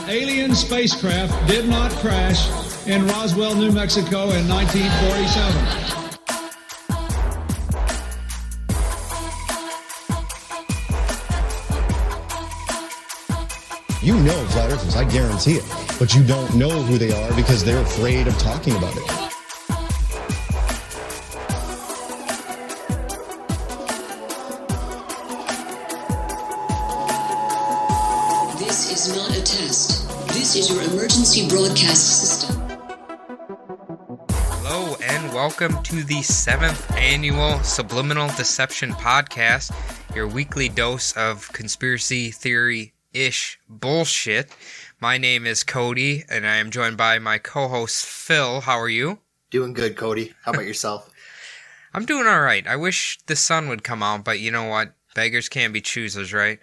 alien spacecraft did not crash in Roswell, New Mexico in 1947. You know flat earthers, I guarantee it. But you don't know who they are because they're afraid of talking about it. This is not a test. This is your emergency broadcast system. Hello and welcome to the 7th annual Subliminal Deception Podcast, your weekly dose of conspiracy theory-ish bullshit. My name is Cody, and I am joined by my co-host Phil. How are you? Doing good, Cody. How about yourself? I'm doing all right. I wish the sun would come out, but you know what? Beggars can't be choosers, right?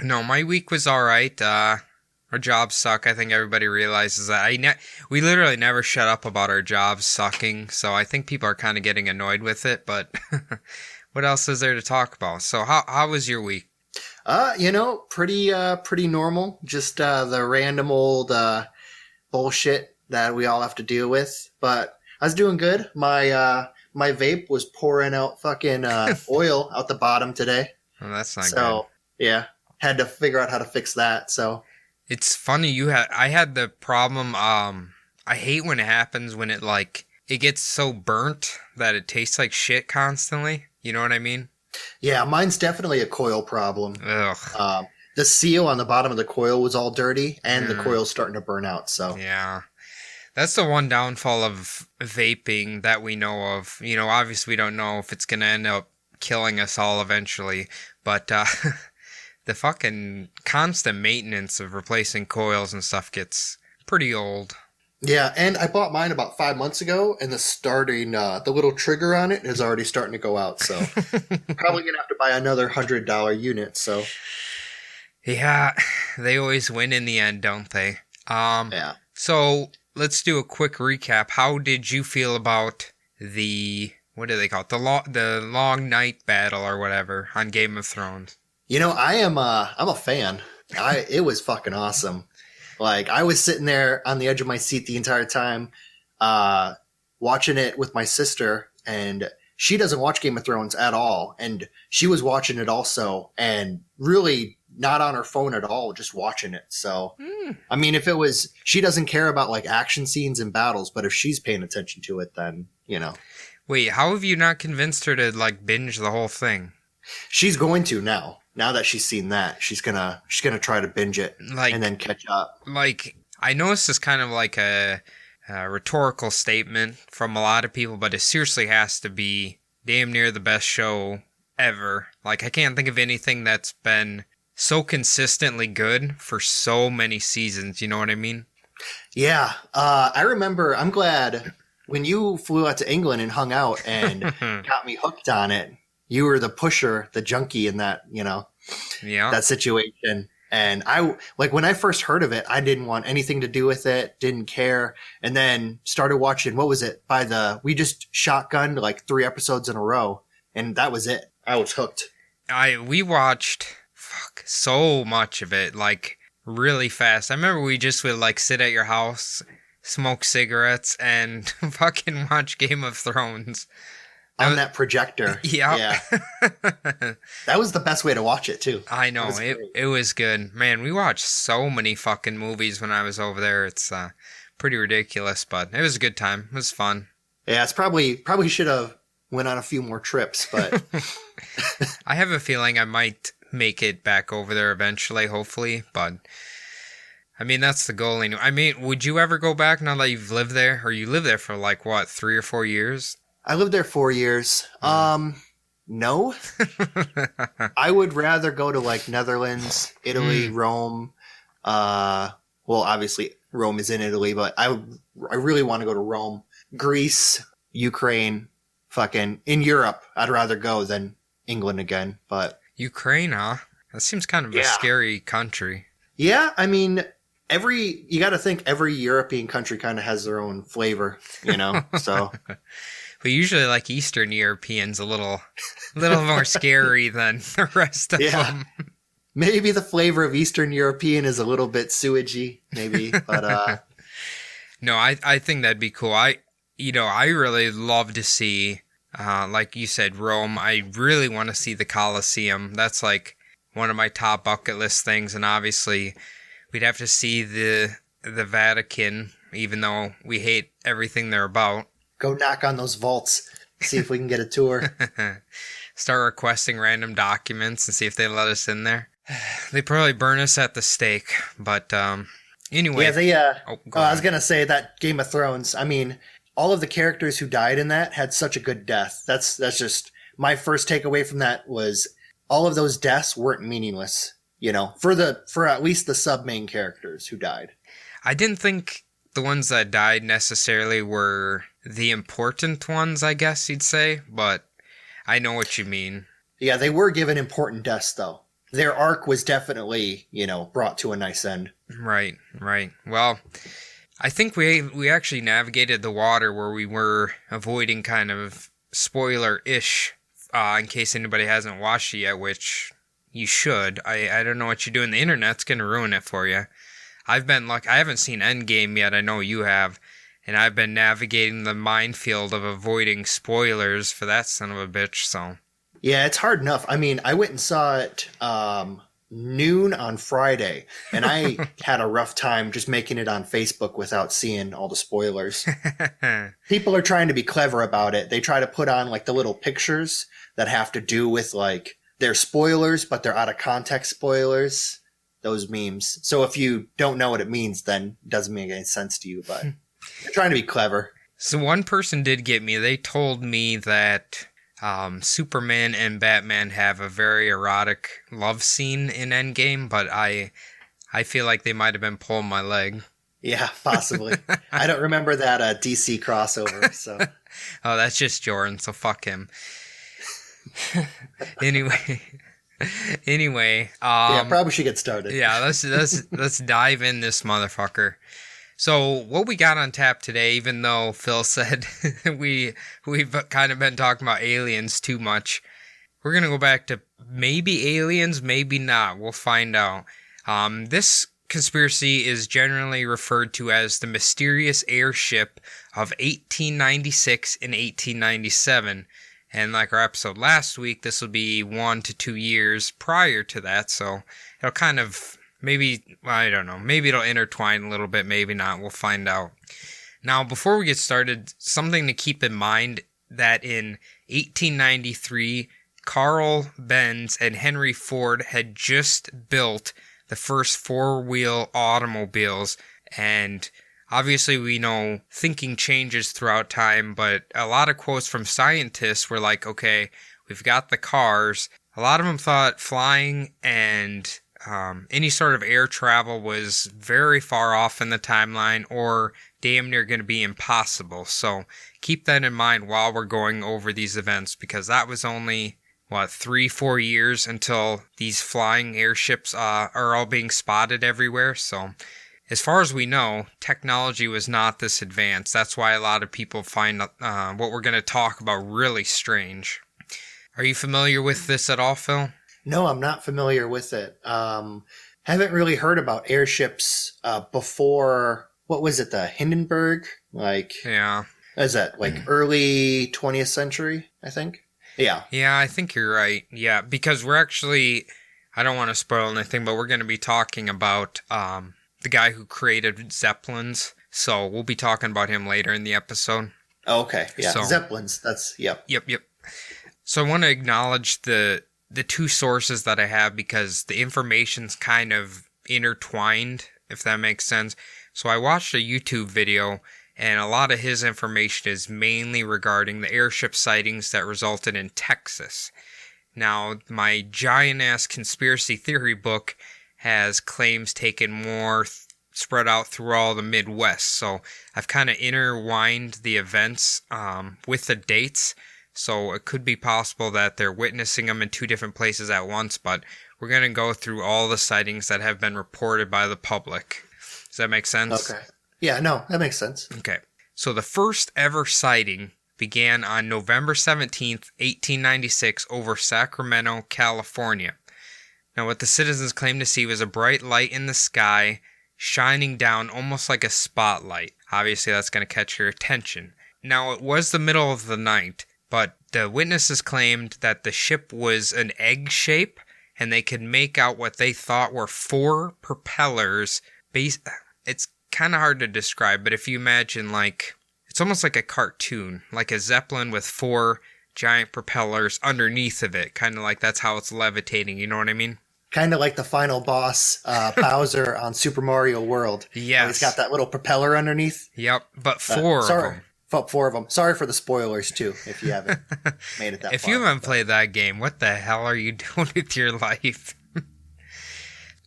No, my week was all right. Our jobs suck. I think everybody realizes that. We literally never shut up about our jobs sucking, so I think people are kind of getting annoyed with it, but what else is there to talk about? So how was your week? Pretty normal. Just the random old bullshit that we all have to deal with. But I was doing good. My vape was pouring out fucking oil out the bottom today. Well, that's not good. So yeah, had to figure out how to fix that. So it's funny I had the problem. I hate when it happens when it gets so burnt that it tastes like shit constantly. You know what I mean? Yeah, mine's definitely a coil problem. Ugh. The seal on the bottom of the coil was all dirty, and the coil's starting to burn out. So yeah, that's the one downfall of vaping that we know of. You know, obviously we don't know if it's gonna end up killing us all eventually, but the fucking constant maintenance of replacing coils and stuff gets pretty old. Yeah, and I bought mine about 5 months ago, and the little trigger on it is already starting to go out, so probably going to have to buy another $100 unit, so. Yeah, they always win in the end, don't they? Yeah. So, let's do a quick recap. How did you feel about what do they call it? The long night battle or whatever on Game of Thrones? You know, I'm a fan. It was fucking awesome. Like, I was sitting there on the edge of my seat the entire time, watching it with my sister, and she doesn't watch Game of Thrones at all. And she was watching it also, and really not on her phone at all, just watching it. So, I mean, she doesn't care about like action scenes and battles, but if she's paying attention to it, then, you know. Wait, how have you not convinced her to like binge the whole thing? She's going to now. Now that she's seen that, she's gonna try to binge it and then catch up. Like, I know this is kind of like a rhetorical statement from a lot of people, but it seriously has to be damn near the best show ever. Like, I can't think of anything that's been so consistently good for so many seasons. You know what I mean? Yeah. I remember, I'm glad when you flew out to England and hung out and got me hooked on it. You were the pusher, the junkie in that, that situation. And when I first heard of it, I didn't want anything to do with it, didn't care. And then started watching, what was it? We just shotgunned like 3 episodes in a row. And that was it. I was hooked. We watched so much of it, like really fast. I remember we just would like sit at your house, smoke cigarettes, and fucking watch Game of Thrones. On that projector. Yeah. That was the best way to watch it, too. I know. It was good. Man, we watched so many fucking movies when I was over there. It's pretty ridiculous, but it was a good time. It was fun. Yeah, it's probably should have went on a few more trips, but... I have a feeling I might make it back over there eventually, hopefully, but... I mean, that's the goal. I mean, would you ever go back now that you've lived there? Or you lived there for 3 or 4 years? I lived there 4 years. No. I would rather go to Netherlands, Italy, Rome. Obviously Rome is in Italy, but I really want to go to Rome, Greece, Ukraine, in Europe. I'd rather go than England again, but Ukraine, huh? That seems kind of a scary country. Yeah, I mean, you got to think every European country kind of has their own flavor, so. But usually, Eastern Europeans a little more scary than the rest of them. Maybe the flavor of Eastern European is a little bit sewagey, maybe, but No, I think that'd be cool. I really love to see, like you said, Rome. I really want to see the Colosseum. That's like one of my top bucket list things, and obviously we'd have to see the Vatican, even though we hate everything they're about. go knock on those vaults, see if we can get a tour. Start requesting random documents and see if they let us in there. They probably burn us at the stake, but anyway. Yeah, go I was on. going to say that Game of Thrones, I mean, all of the characters who died in that had such a good death. That's just my first takeaway from that was all of those deaths weren't meaningless, for at least the sub-main characters who died. I didn't think the ones that died necessarily were the important ones, I guess you'd say, but I know what you mean. Yeah, they were given important deaths, though. Their arc was definitely, brought to a nice end. Right. Well, I think we actually navigated the water where we were avoiding kind of spoiler-ish, in case anybody hasn't watched it yet, which you should. I don't know what you're doing. The internet's going to ruin it for you. I haven't seen Endgame yet. I know you have. And I've been navigating the minefield of avoiding spoilers for that son of a bitch, so. Yeah, it's hard enough. I mean, I went and saw it noon on Friday, and I had a rough time just making it on Facebook without seeing all the spoilers. People are trying to be clever about it. They try to put on like the little pictures that have to do with like they're spoilers, but they're out of context spoilers. Those memes. So if you don't know what it means, then it doesn't make any sense to you, but they're trying to be clever. So one person did get me. They told me that Superman and Batman have a very erotic love scene in Endgame, but I feel like they might have been pulling my leg. Yeah, possibly. I don't remember that DC crossover, so. Oh, that's just Jordan, so fuck him. Anyway, Yeah, probably should get started. yeah, let's dive in this motherfucker. So what we got on tap today, even though Phil said we've kind of been talking about aliens too much, we're gonna go back to maybe aliens, maybe not. We'll find out. This conspiracy is generally referred to as the mysterious airship of 1896 and 1897. And like our episode last week, this will be 1 to 2 years prior to that, so it'll kind of, maybe, I don't know, maybe it'll intertwine a little bit, maybe not, we'll find out. Now, before we get started, something to keep in mind that in 1893, Carl Benz and Henry Ford had just built the first four-wheel automobiles, and obviously, we know thinking changes throughout time, but a lot of quotes from scientists were like, okay, we've got the cars. A lot of them thought flying and any sort of air travel was very far off in the timeline or damn near going to be impossible. So keep that in mind while we're going over these events, because that was only, 3-4 years until these flying airships are all being spotted everywhere. So as far as we know, technology was not this advanced. That's why a lot of people find what we're going to talk about really strange. Are you familiar with this at all, Phil? No, I'm not familiar with it. Haven't really heard about airships before, what was it, the Hindenburg? Yeah. Is that, early 20th century, I think? Yeah. Yeah, I think you're right. Yeah, because we're actually, I don't want to spoil anything, but we're going to be talking about the guy who created Zeppelins, so we'll be talking about him later in the episode. Oh, okay, yeah, So, Zeppelins, that's, yep. Yep. So I want to acknowledge the two sources that I have because the information's kind of intertwined, if that makes sense. So I watched a YouTube video, and a lot of his information is mainly regarding the airship sightings that resulted in Texas. Now, my giant-ass conspiracy theory book has claims taken more spread out through all the Midwest. So I've kind of intertwined the events with the dates. So it could be possible that they're witnessing them in two different places at once. But we're going to go through all the sightings that have been reported by the public. Does that make sense? Okay. Yeah, no, that makes sense. Okay. So the first ever sighting began on November 17th, 1896 over Sacramento, California. Now, what the citizens claimed to see was a bright light in the sky shining down almost like a spotlight. Obviously, that's going to catch your attention. Now, it was the middle of the night, but the witnesses claimed that the ship was an egg shape, and they could make out what they thought were 4 propellers. It's kind of hard to describe, but if you imagine, like, it's almost like a cartoon, like a Zeppelin with 4 giant propellers underneath of it, kind of like that's how it's levitating, you know what I mean? Kind of like the final boss, Bowser on Super Mario World. Yes. He's got that little propeller underneath. Yep, but 4 of them. 4 of them. Sorry for the spoilers, too, if you haven't made it that far. If you haven't played that game, what the hell are you doing with your life?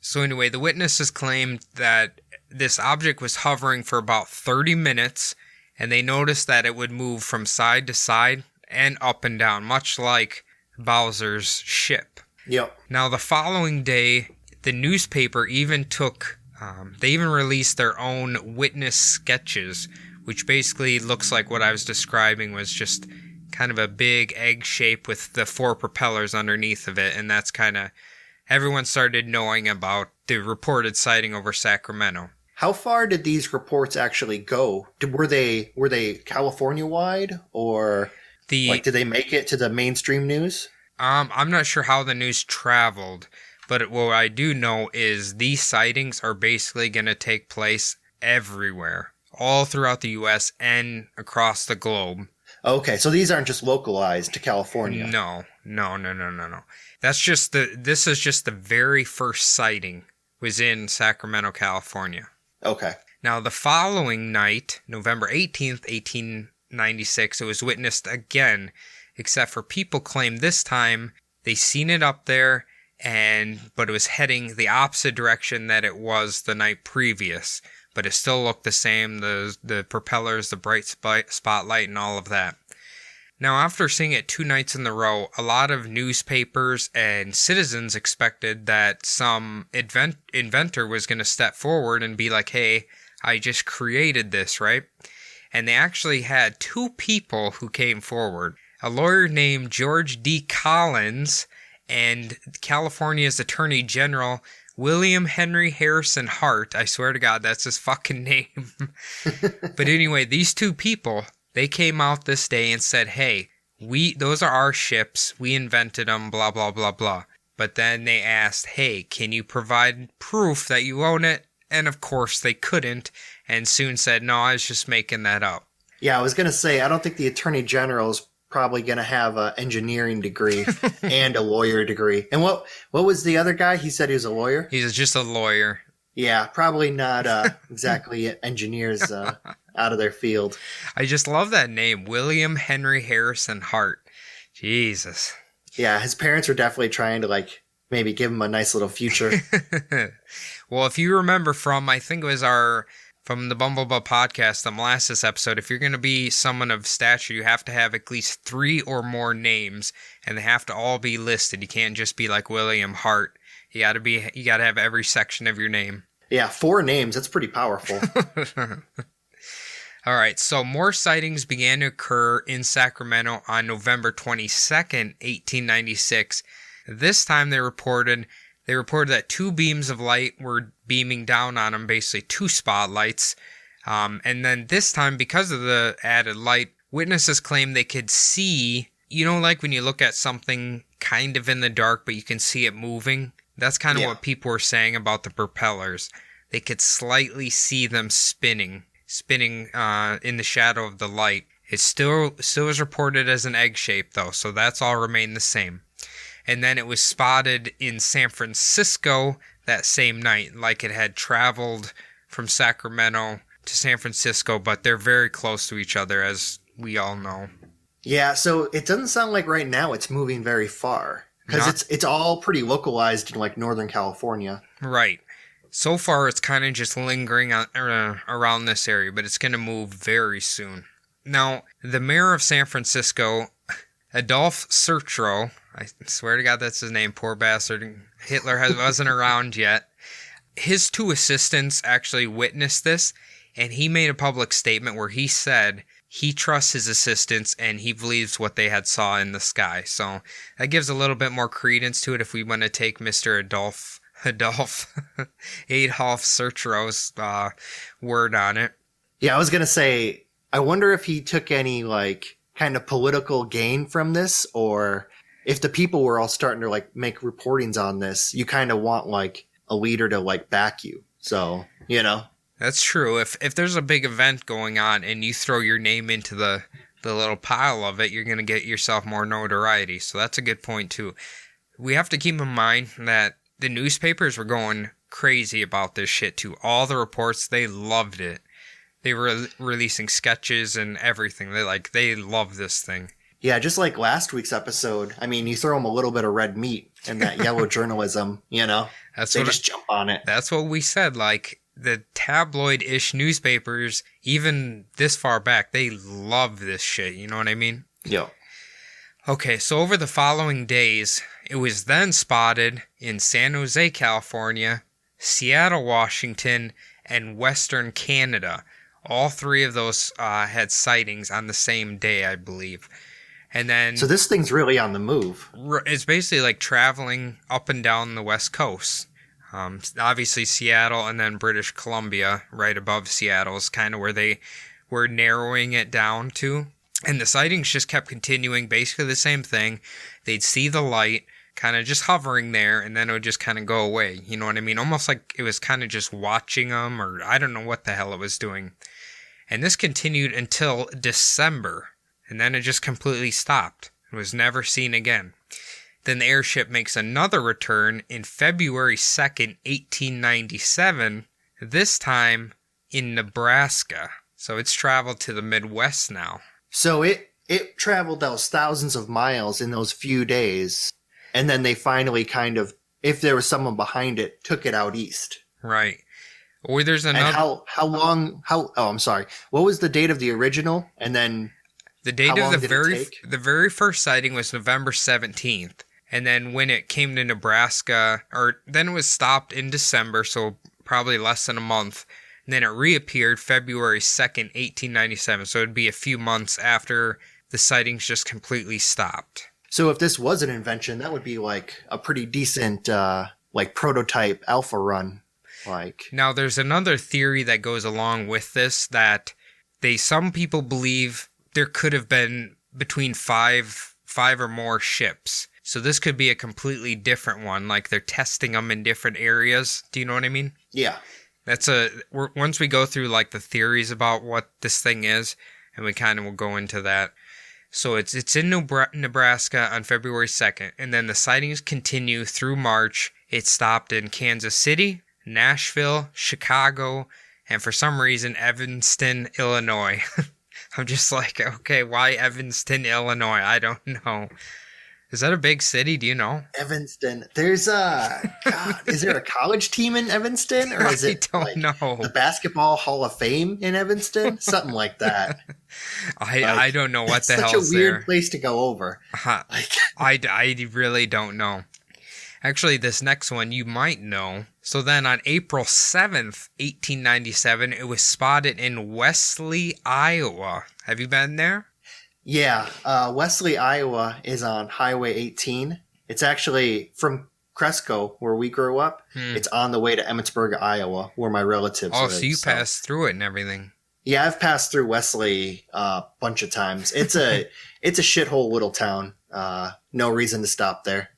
So anyway, the witnesses claimed that this object was hovering for about 30 minutes, and they noticed that it would move from side to side and up and down, much like Bowser's ship. Yep. Now, the following day, the newspaper even they even released their own witness sketches, which basically looks like what I was describing was just kind of a big egg shape with the 4 propellers underneath of it, and that's kind of, everyone started knowing about the reported sighting over Sacramento. How far did these reports actually go? Were they California-wide, or did they make it to the mainstream news? I'm not sure how the news traveled, but what I do know is these sightings are basically going to take place everywhere, all throughout the U.S. and across the globe. Okay, so these aren't just localized to California. No. This is just the very first sighting was in Sacramento, California. Okay. Now, the following night, November 18th, 1896, it was witnessed again, except for people claim this time they seen it up there, but it was heading the opposite direction that it was the night previous. But it still looked the same, the propellers, the bright spotlight, and all of that. Now, after seeing it 2 nights in a row, a lot of newspapers and citizens expected that some inventor was going to step forward and be like, hey, I just created this, right? And they actually had 2 people who came forward. A lawyer named George D. Collins and California's Attorney General William Henry Harrison Hart. I swear to God, that's his fucking name. But anyway, these 2 people, they came out this day and said, hey, those are our ships. We invented them, blah, blah, blah, blah. But then they asked, hey, can you provide proof that you own it? And of course they couldn't, and soon said, no, I was just making that up. Yeah, I was going to say, I don't think the Attorney General's probably going to have an engineering degree and a lawyer degree. And what was the other guy? He said he was a lawyer? He's just a lawyer. Yeah, probably not exactly engineers out of their field. I just love that name, William Henry Harrison Hart. Jesus. Yeah, his parents were definitely trying to maybe give him a nice little future. Well, if you remember I think it was from the Bumblebee podcast, the molasses episode, if you're going to be someone of stature, you have to have at least 3 or more names, and they have to all be listed. You can't just be like William Hart. You got to have every section of your name. Yeah, 4 names. That's pretty powerful. All right, so more sightings began to occur in Sacramento on November 22nd, 1896. This time they reported that 2 beams of light were beaming down on them, basically 2 spotlights. And then this time, because of the added light, witnesses claim they could see, like when you look at something kind of in the dark, but you can see it moving. That's kind of what people were saying about the propellers. They could slightly see them spinning in the shadow of the light. It still was reported as an egg shape, though, so that's all remained the same. And then it was spotted in San Francisco that same night, like it had traveled from Sacramento to San Francisco, but they're very close to each other, as we all know. Yeah, so it doesn't sound like right now it's moving very far, because it's all pretty localized in Northern California. Right. So far, it's kind of just lingering around this area, but it's going to move very soon. Now, the mayor of San Francisco, Adolphe Sertro, I swear to God that's his name, poor bastard. Hitler wasn't around yet. His 2 assistants actually witnessed this, and he made a public statement where he said he trusts his assistants and he believes what they had saw in the sky. So that gives a little bit more credence to it if we want to take Mr. Adolf Sertro's word on it. Yeah, I was going to say, I wonder if he took any like kind of political gain from this, or if the people were all starting to like make reportings on this, you kind of want like a leader to like back you. So, you know. That's true. If there's a big event going on and you throw your name into the little pile of it, you're going to get yourself more notoriety. So that's a good point too. We have to keep in mind that the newspapers were going crazy about this shit too. All the reports, they loved it. They were releasing sketches and everything. They love this thing. Yeah, just like last week's episode. I mean, you throw them a little bit of red meat and that yellow journalism, you know? They just jump on it. That's what we said. Like, the tabloid-ish newspapers, even this far back, they love this shit. You know what I mean? Yeah. Okay, so over the following days, it was then spotted in San Jose, California, Seattle, Washington, and Western Canada. All three of those had sightings on the same day, I believe. And then, so this thing's really on the move. It's basically like traveling up and down the West Coast. Obviously Seattle and then British Columbia, right above Seattle, is kind of where they were narrowing it down to. And the sightings just kept continuing, basically the same thing. They'd see the light kind of just hovering there, and then it would just kind of go away. You know what I mean? Almost like it was kind of just watching them, or I don't know what the hell it was doing. And this continued until December, and then it just completely stopped. It was never seen again. Then the airship makes another return in February 2nd, 1897, this time in Nebraska. So it's traveled to the Midwest now. So it traveled those thousands of miles in those few days, and then they finally kind of, if there was someone behind it, took it out east. Right. Or there's another... And I'm sorry. What was the date of the original? And then the date of the very first sighting was November 17th. And then when it came to Nebraska, then it was stopped in December, so probably less than a month. And then it reappeared February 2nd, 1897. So it'd be a few months after the sightings just completely stopped. So if this was an invention, that would be like a pretty decent like prototype alpha run. Now there's another theory that goes along with this, that some people believe there could have been between five or more ships. So this could be a completely different one, like they're testing them in different areas. Do you know what I mean? Yeah. Once we go through like the theories about what this thing is, and we kind of will go into that. So it's in Nebraska on February 2nd, and then the sightings continue through March. It stopped in Kansas City, Nashville, Chicago, and for some reason Evanston, Illinois. I'm just like, okay, why Evanston, Illinois? I don't know. Is that a big city? Do you know? Evanston. There's is there a college team in Evanston? Or is it I don't know. The Basketball Hall of Fame in Evanston? Something like that. I don't know what the hell's there. It's such a weird place to go over. I really don't know. Actually, this next one you might know. So then on April 7th, 1897, it was spotted in Wesley, Iowa. Have you been there? Yeah, Wesley, Iowa is on Highway 18. It's actually from Cresco, where we grew up. It's on the way to Emmitsburg, Iowa, where my relatives live. Oh, so you passed through it and everything. Yeah, I've passed through Wesley a bunch of times. It's a shithole little town. No reason to stop there.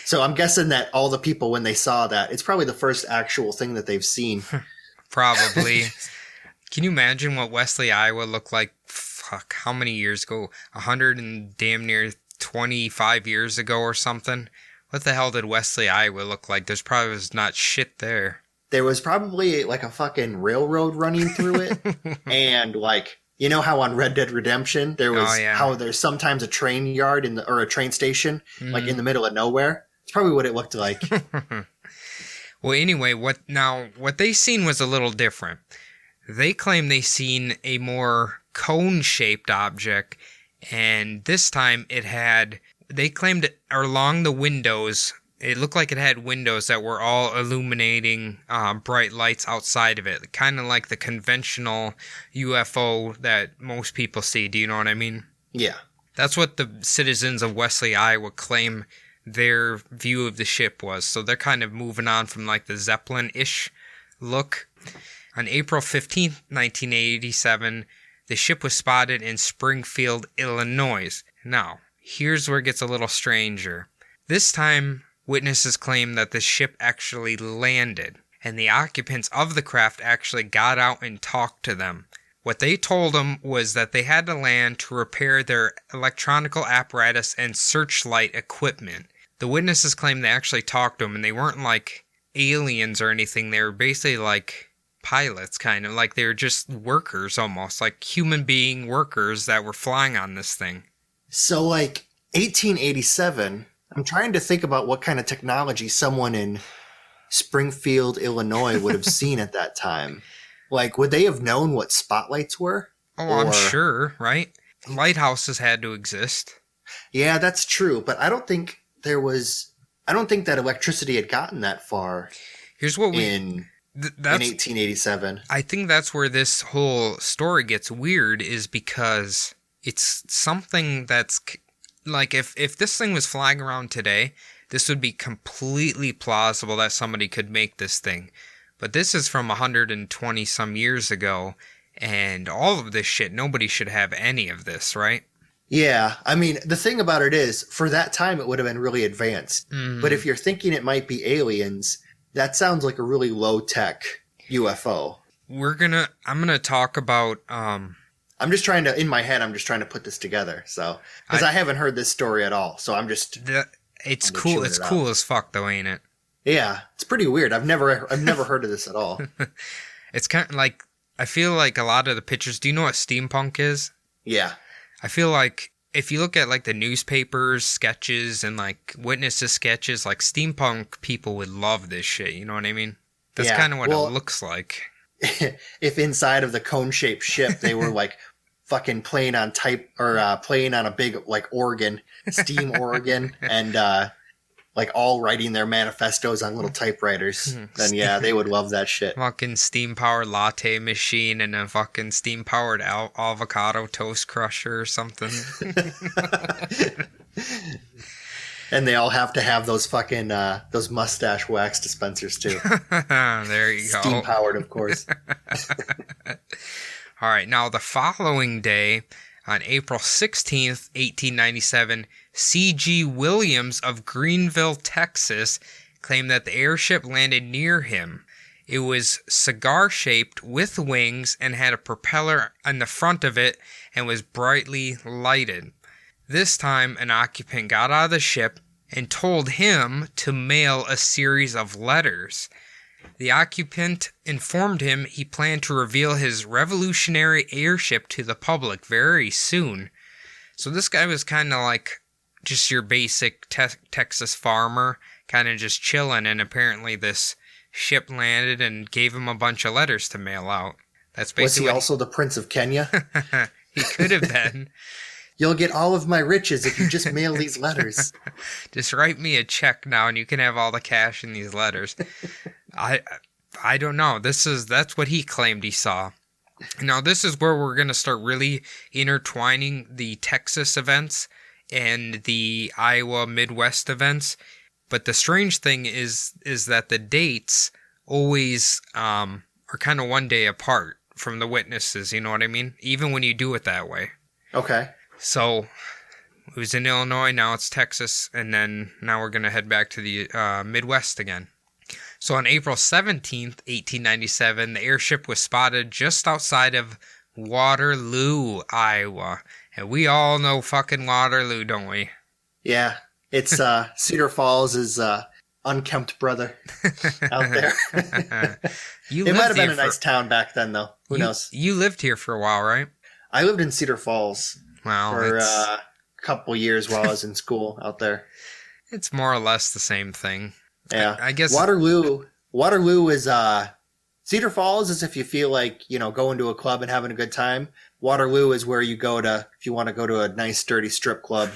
So I'm guessing that all the people, when they saw that, it's probably the first actual thing that they've seen. Probably. Can you imagine what Wesley, Iowa looked like? Fuck, how many years ago? 100 and damn near 25 years ago or something? What the hell did Wesley, Iowa look like? There's probably was not shit there. There was probably like a fucking railroad running through it. And like, you know how on Red Dead Redemption, there was how there's sometimes a train yard or a train station, like in the middle of nowhere? It's probably what it looked like. Well, anyway, what they seen was a little different. They claim they seen a more cone-shaped object, and this time they claimed along the windows, it looked like it had windows that were all illuminating bright lights outside of it, kind of like the conventional UFO that most people see. Do you know what I mean? Yeah. That's what the citizens of Wesley, Iowa claim their view of the ship was. So they're kind of moving on from like the Zeppelin-ish look. On April 15th, 1987, the ship was spotted in Springfield, Illinois. Now, here's where it gets a little stranger. This time, witnesses claim that the ship actually landed, and the occupants of the craft actually got out and talked to them. What they told them was that they had to land to repair their electronical apparatus and searchlight equipment. The witnesses claim they actually talked to them, and they weren't like aliens or anything. They were basically like pilots, kind of like they were just workers, almost like human being workers that were flying on this thing. So, like 1887, I'm trying to think about what kind of technology someone in Springfield, Illinois would have seen at that time. Like, would they have known what spotlights were? Oh, I'm sure, right? Lighthouses had to exist. Yeah, that's true. But I don't think that electricity had gotten that far. Here's what in 1887. I think that's where this whole story gets weird, is because it's something that's like, if this thing was flying around today, this would be completely plausible that somebody could make this thing. But this is from 120 some years ago, and all of this shit, nobody should have any of this, right? Yeah, I mean, the thing about it is, for that time, it would have been really advanced. Mm. But if you're thinking it might be aliens, that sounds like a really low-tech UFO. I'm gonna talk about, I'm just trying to put this together, so, because I haven't heard this story at all, so I'm just... It's cool, it's cool as fuck, though, ain't it? Yeah, it's pretty weird. I've never heard of this at all. It's kind of like, I feel like a lot of the pictures, do you know what steampunk is? Yeah. I feel like if you look at like the newspapers, sketches, and like witnesses sketches, like steampunk people would love this shit, you know what I mean? That's kind of what it looks like. If inside of the cone-shaped ship they were like fucking playing on a big like organ, steam organ, and like all writing their manifestos on little typewriters, then yeah, they would love that shit. Fucking steam-powered latte machine and a fucking steam-powered avocado toast crusher or something. And they all have to have those fucking, those mustache wax dispensers too. There you go. Steam-powered, of course. All right, now the following day, on April 16th, 1897, C.G. Williams of Greenville, Texas, claimed that the airship landed near him. It was cigar-shaped with wings and had a propeller on the front of it and was brightly lighted. This time, an occupant got out of the ship and told him to mail a series of letters. The occupant informed him he planned to reveal his revolutionary airship to the public very soon. So this guy was kind of like just your basic Texas farmer, kind of just chilling, and apparently this ship landed and gave him a bunch of letters to mail out. That's basically. Was he also the Prince of Kenya? He could have been. You'll get all of my riches if you just mail these letters. Just write me a check now and you can have all the cash in these letters. I don't know. That's what he claimed he saw. Now this is where we're going to start really intertwining the Texas events and the Iowa Midwest events. But the strange thing is that the dates always are kind of one day apart from the witnesses, you know what I mean? Even when you do it that way. Okay. So it was in Illinois, now it's Texas, and then now we're going to head back to the Midwest again. So on April 17th, 1897, the airship was spotted just outside of Waterloo, Iowa. And we all know fucking Waterloo, don't we? Yeah, it's Cedar Falls' unkempt brother out there. It might have been a nice town back then, though. Who knows? You lived here for a while, right? I lived in Cedar Falls for a couple years while I was in school out there. It's more or less the same thing. Yeah, I guess Waterloo is Cedar Falls is if you feel like, going to a club and having a good time. Waterloo is where you go to, if you want to go to a nice, dirty strip club,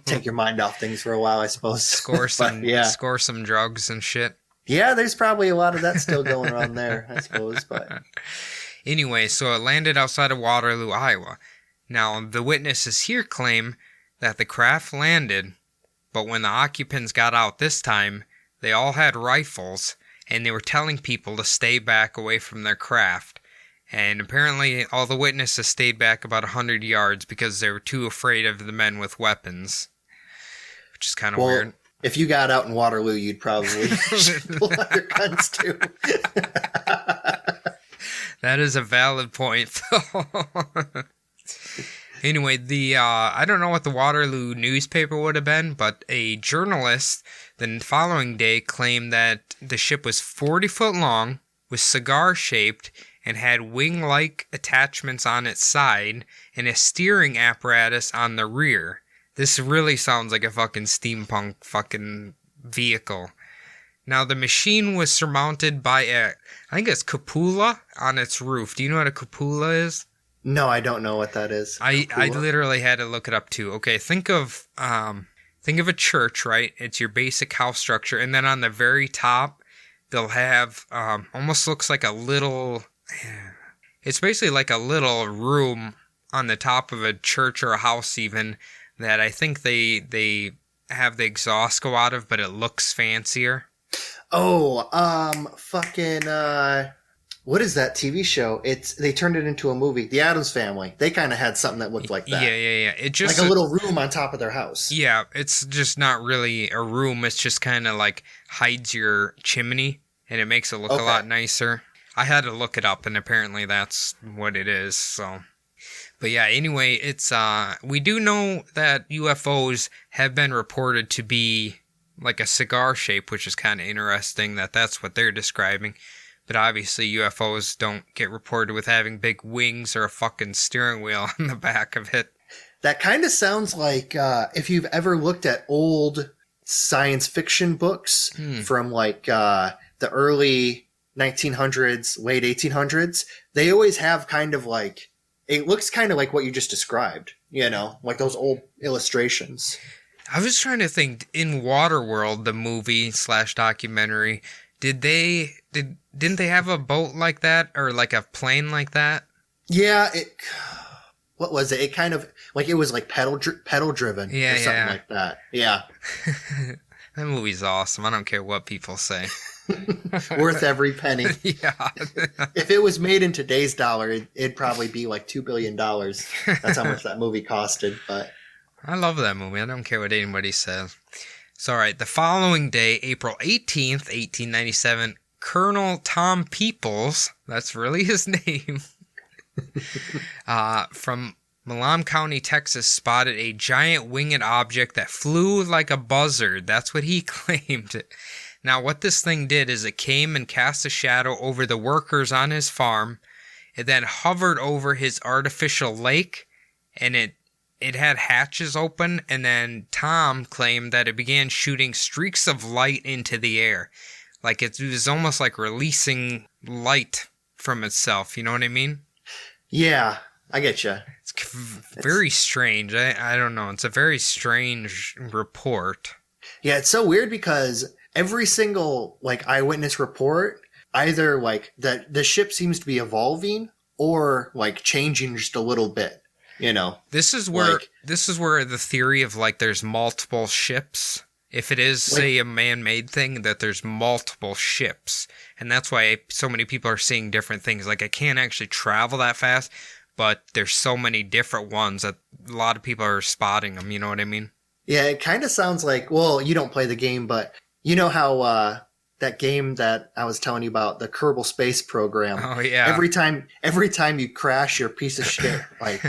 take your mind off things for a while, I suppose. Score some drugs and shit. Yeah, there's probably a lot of that still going on there, I suppose. But anyway, so it landed outside of Waterloo, Iowa. Now, the witnesses here claim that the craft landed, but when the occupants got out this time, they all had rifles, and they were telling people to stay back away from their craft. And apparently all the witnesses stayed back about 100 yards because they were too afraid of the men with weapons, which is kind of weird. If you got out in Waterloo, you'd probably pull out your guns too. That is a valid point, Phil. Anyway, I don't know what the Waterloo newspaper would have been, but a journalist the following day claimed that the ship was 40 foot long, was cigar-shaped, and had wing-like attachments on its side, and a steering apparatus on the rear. This really sounds like a fucking steampunk fucking vehicle. Now, the machine was surmounted by I think it's cupola on its roof. Do you know what a cupola is? No, I don't know what that is. I literally had to look it up too. Okay, think of a church, right? It's your basic house structure, and then on the very top, they'll have almost looks like a little. It's basically like a little room on the top of a church or a house, even that I think they have the exhaust go out of, but it looks fancier. Oh, what is that TV show? They turned it into a movie. The Addams Family. They kind of had something that looked like that. Yeah. It just like a little room on top of their house. Yeah, it's just not really a room. It's just kind of like hides your chimney, and it makes it look a lot nicer. I had to look it up, and apparently that's what it is. So, but yeah. Anyway, it's we do know that UFOs have been reported to be like a cigar shape, which is kind of interesting that that's what they're describing. But obviously UFOs don't get reported with having big wings or a fucking steering wheel on the back of it. That kind of sounds like if you've ever looked at old science fiction books from like the early 1900s, late 1800s, they always have kind of like, it looks kind of like what you just described, like those old illustrations. I was trying to think, in Waterworld, the movie / documentary, didn't they have a boat like that or like a plane like that? Yeah, what was it? It kind of like it was like pedal driven or something like that. Yeah. That movie's awesome. I don't care what people say. Worth every penny. Yeah. If it was made in today's dollar, it'd probably be like $2 billion. That's how much that movie costed. But I love that movie. I don't care what anybody says. So, all right, the following day, April 18th, 1897, Colonel Tom Peoples, that's really his name, from Milam County, Texas, spotted a giant winged object that flew like a buzzard. That's what he claimed. Now, what this thing did is it came and cast a shadow over the workers on his farm. It then hovered over his artificial lake, and it had hatches open, and then Tom claimed that it began shooting streaks of light into the air. Like it was almost like releasing light from itself, you know what I mean? Yeah, I get you. It's very strange. I don't know. It's a very strange report. Yeah, it's so weird because every single like eyewitness report, either like the ship seems to be evolving or like changing just a little bit. This is where the theory of like there's multiple ships. If it is, say, a man-made thing, that there's multiple ships. And that's why so many people are seeing different things. Like, I can't actually travel that fast, but there's so many different ones that a lot of people are spotting them. You know what I mean? Yeah, it kind of sounds like, well, you don't play the game, but you know how that game that I was telling you about, the Kerbal Space Program. Oh, yeah. Every time you crash your piece of shit, like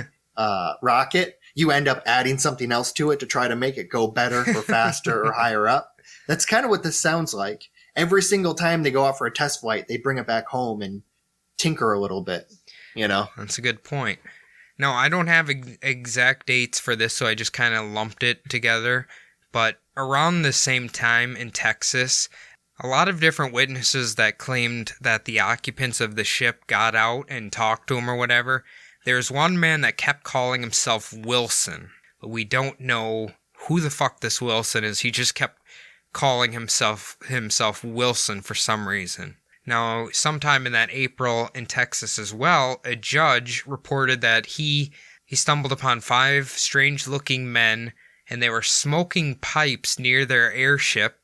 rocket, you end up adding something else to it to try to make it go better or faster or higher up. That's kind of what this sounds like. Every single time they go out for a test flight, they bring it back home and tinker a little bit, That's a good point. No, I don't have exact dates for this, so I just kind of lumped it together. But around the same time in Texas, a lot of different witnesses that claimed that the occupants of the ship got out and talked to him or whatever. There's one man that kept calling himself Wilson, but we don't know who the fuck this Wilson is. He just kept calling himself Wilson for some reason. Now, sometime in that April in Texas as well, a judge reported that he stumbled upon 5 strange-looking men, and they were smoking pipes near their airship.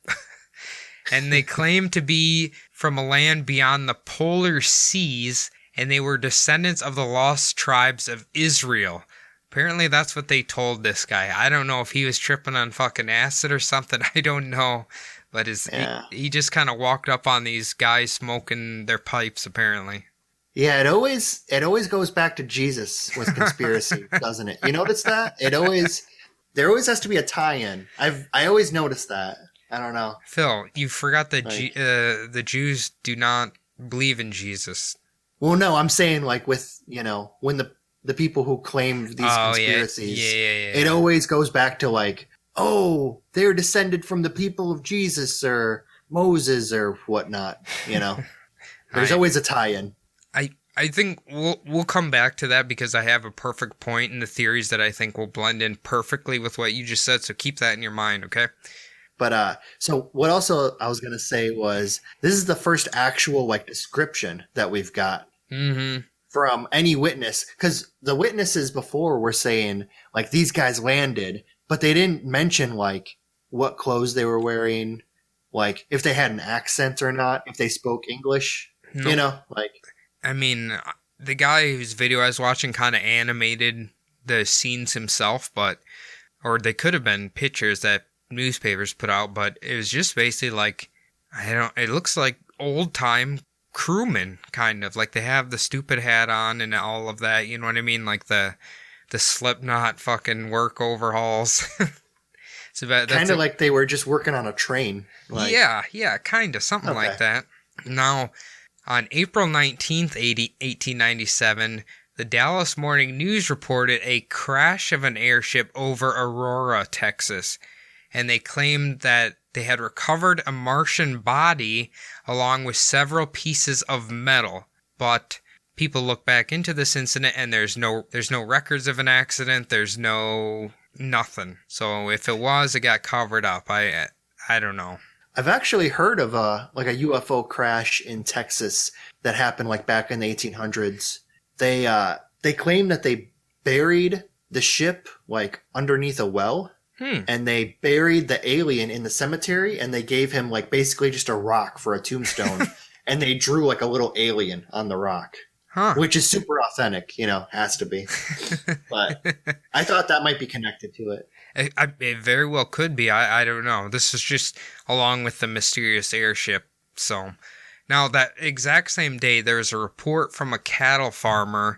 And they claimed to be from a land beyond the polar seas, and they were descendants of the lost tribes of Israel. Apparently that's what they told this guy. I don't know if he was tripping on fucking acid or something. I don't know. But he just kind of walked up on these guys smoking their pipes, apparently. Yeah, it always goes back to Jesus with conspiracy, doesn't it? You notice that? There always has to be a tie-in. I always notice that. I don't know. Phil, you forgot that the Jews do not believe in Jesus. Well, no, I'm saying like with, when the people who claim these conspiracies, it always goes back to like, oh, they're descended from the people of Jesus or Moses or whatnot, There's always a tie-in. I think we'll come back to that because I have a perfect point in the theories that I think will blend in perfectly with what you just said, so keep that in your mind, okay? But so what also I was going to say was this is the first actual like description that we've got from any witness, because the witnesses before were saying like these guys landed, but they didn't mention like what clothes they were wearing, like if they had an accent or not, if they spoke English, I mean, the guy whose video I was watching kind of animated the scenes himself, or they could have been pictures that newspapers put out, but it was just basically like, it looks like old time crewmen, kind of like they have the stupid hat on and all of that, you know what I mean? Like the Slipknot fucking work overalls. It's about kind of like they were just working on a train. Like. Yeah, kind of something like that. Now, on April 19th, 1897, the Dallas Morning News reported a crash of an airship over Aurora, Texas, and they claimed that they had recovered a Martian body along with several pieces of metal. But people look back into this incident and there's no records of an accident. There's nothing. So if it was, it got covered up. I don't know. I've actually heard of a UFO crash in Texas that happened like back in the 1800s. They claim that they buried the ship like underneath a well. And they buried the alien in the cemetery, and they gave him like basically just a rock for a tombstone, and they drew like a little alien on the rock, which is super authentic, has to be. But I thought that might be connected to it. It very well could be. I don't know. This is just along with the mysterious airship. So now that exact same day, there's a report from a cattle farmer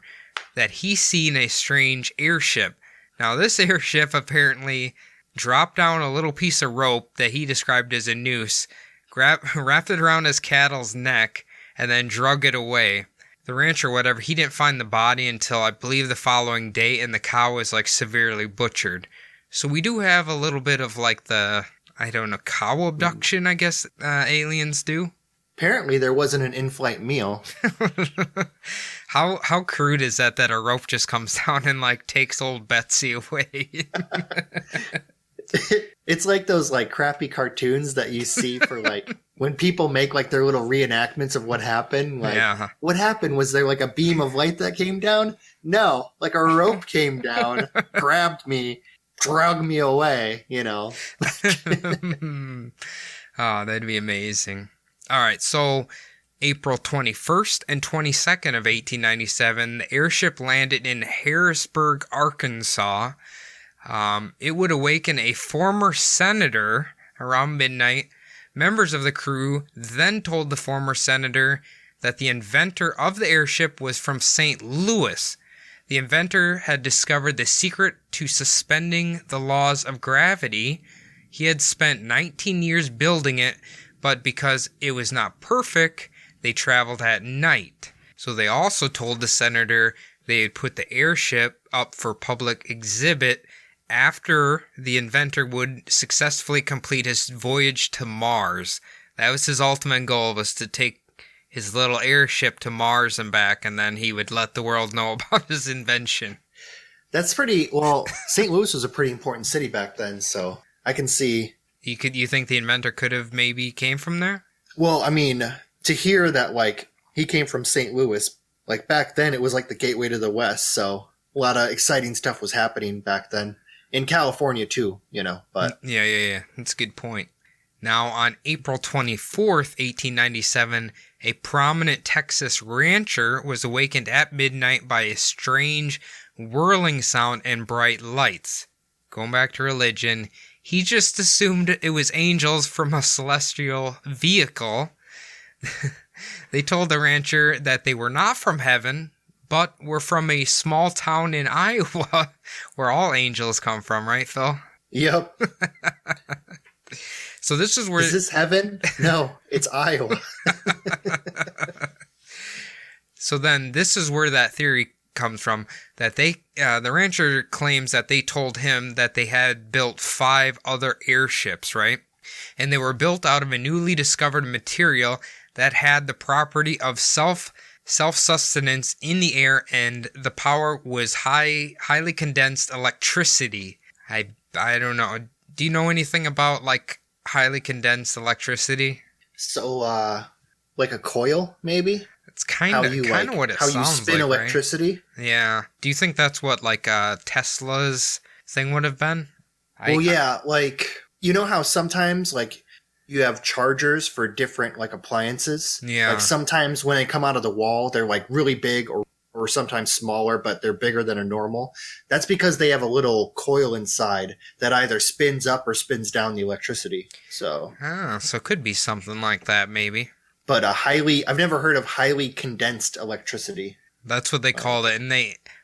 that he's seen a strange airship. Now this airship apparently dropped down a little piece of rope that he described as a noose, wrapped it around his cattle's neck, and then drug it away. The rancher or whatever, he didn't find the body until I believe the following day, and the cow was like severely butchered. So we do have a little bit of like the, cow abduction, I guess aliens do. Apparently there wasn't an in-flight meal. How crude is that a rope just comes down and like takes old Betsy away? It's like those like crappy cartoons that you see for like when people make like their little reenactments of what happened. Like, what happened? Was there like a beam of light that came down? No, like a rope came down, grabbed me, drug me away, Oh, that'd be amazing. All right, so April 21st and 22nd of 1897, the airship landed in Harrisburg, Arkansas. It would awaken a former senator around midnight. Members of the crew then told the former senator that the inventor of the airship was from St. Louis. The inventor had discovered the secret to suspending the laws of gravity. He had spent 19 years building it, but because it was not perfect, they traveled at night. So they also told the senator they had put the airship up for public exhibit after the inventor would successfully complete his voyage to Mars. That was his ultimate goal, was to take his little airship to Mars and back, and then he would let the world know about his invention. That's pretty, well, St. Louis was a pretty important city back then, so I can see. You think the inventor could have maybe came from there? Well, I mean, to hear that, like, he came from St. Louis, like, back then it was like the gateway to the West, so a lot of exciting stuff was happening back then. In California, too, but... Yeah. That's a good point. Now, on April 24th, 1897, a prominent Texas rancher was awakened at midnight by a strange whirling sound and bright lights. Going back to religion, he just assumed it was angels from a celestial vehicle. They told the rancher that they were not from heaven, but were from a small town in Iowa, where all angels come from, right, Phil? Yep. So this is where... Is this heaven? No, it's Iowa. So then this is where that theory comes from, that the rancher claims that they told him that they had built 5 other airships, right? And they were built out of a newly discovered material that had the property of self-sustenance in the air, and the power was highly condensed electricity. I don't know. Do you know anything about, like, highly condensed electricity? So, like a coil, maybe? It's kind of what it sounds like, how you spin electricity? Right? Yeah. Do you think that's what, like, Tesla's thing would have been? Yeah, like, you know how sometimes, like, you have chargers for different, like, appliances? Yeah. Like, sometimes when they come out of the wall, they're, like, really big or sometimes smaller, but they're bigger than a normal. That's because they have a little coil inside that either spins up or spins down the electricity. So it could be something like that, maybe. But I've never heard of highly condensed electricity. That's what they called it, and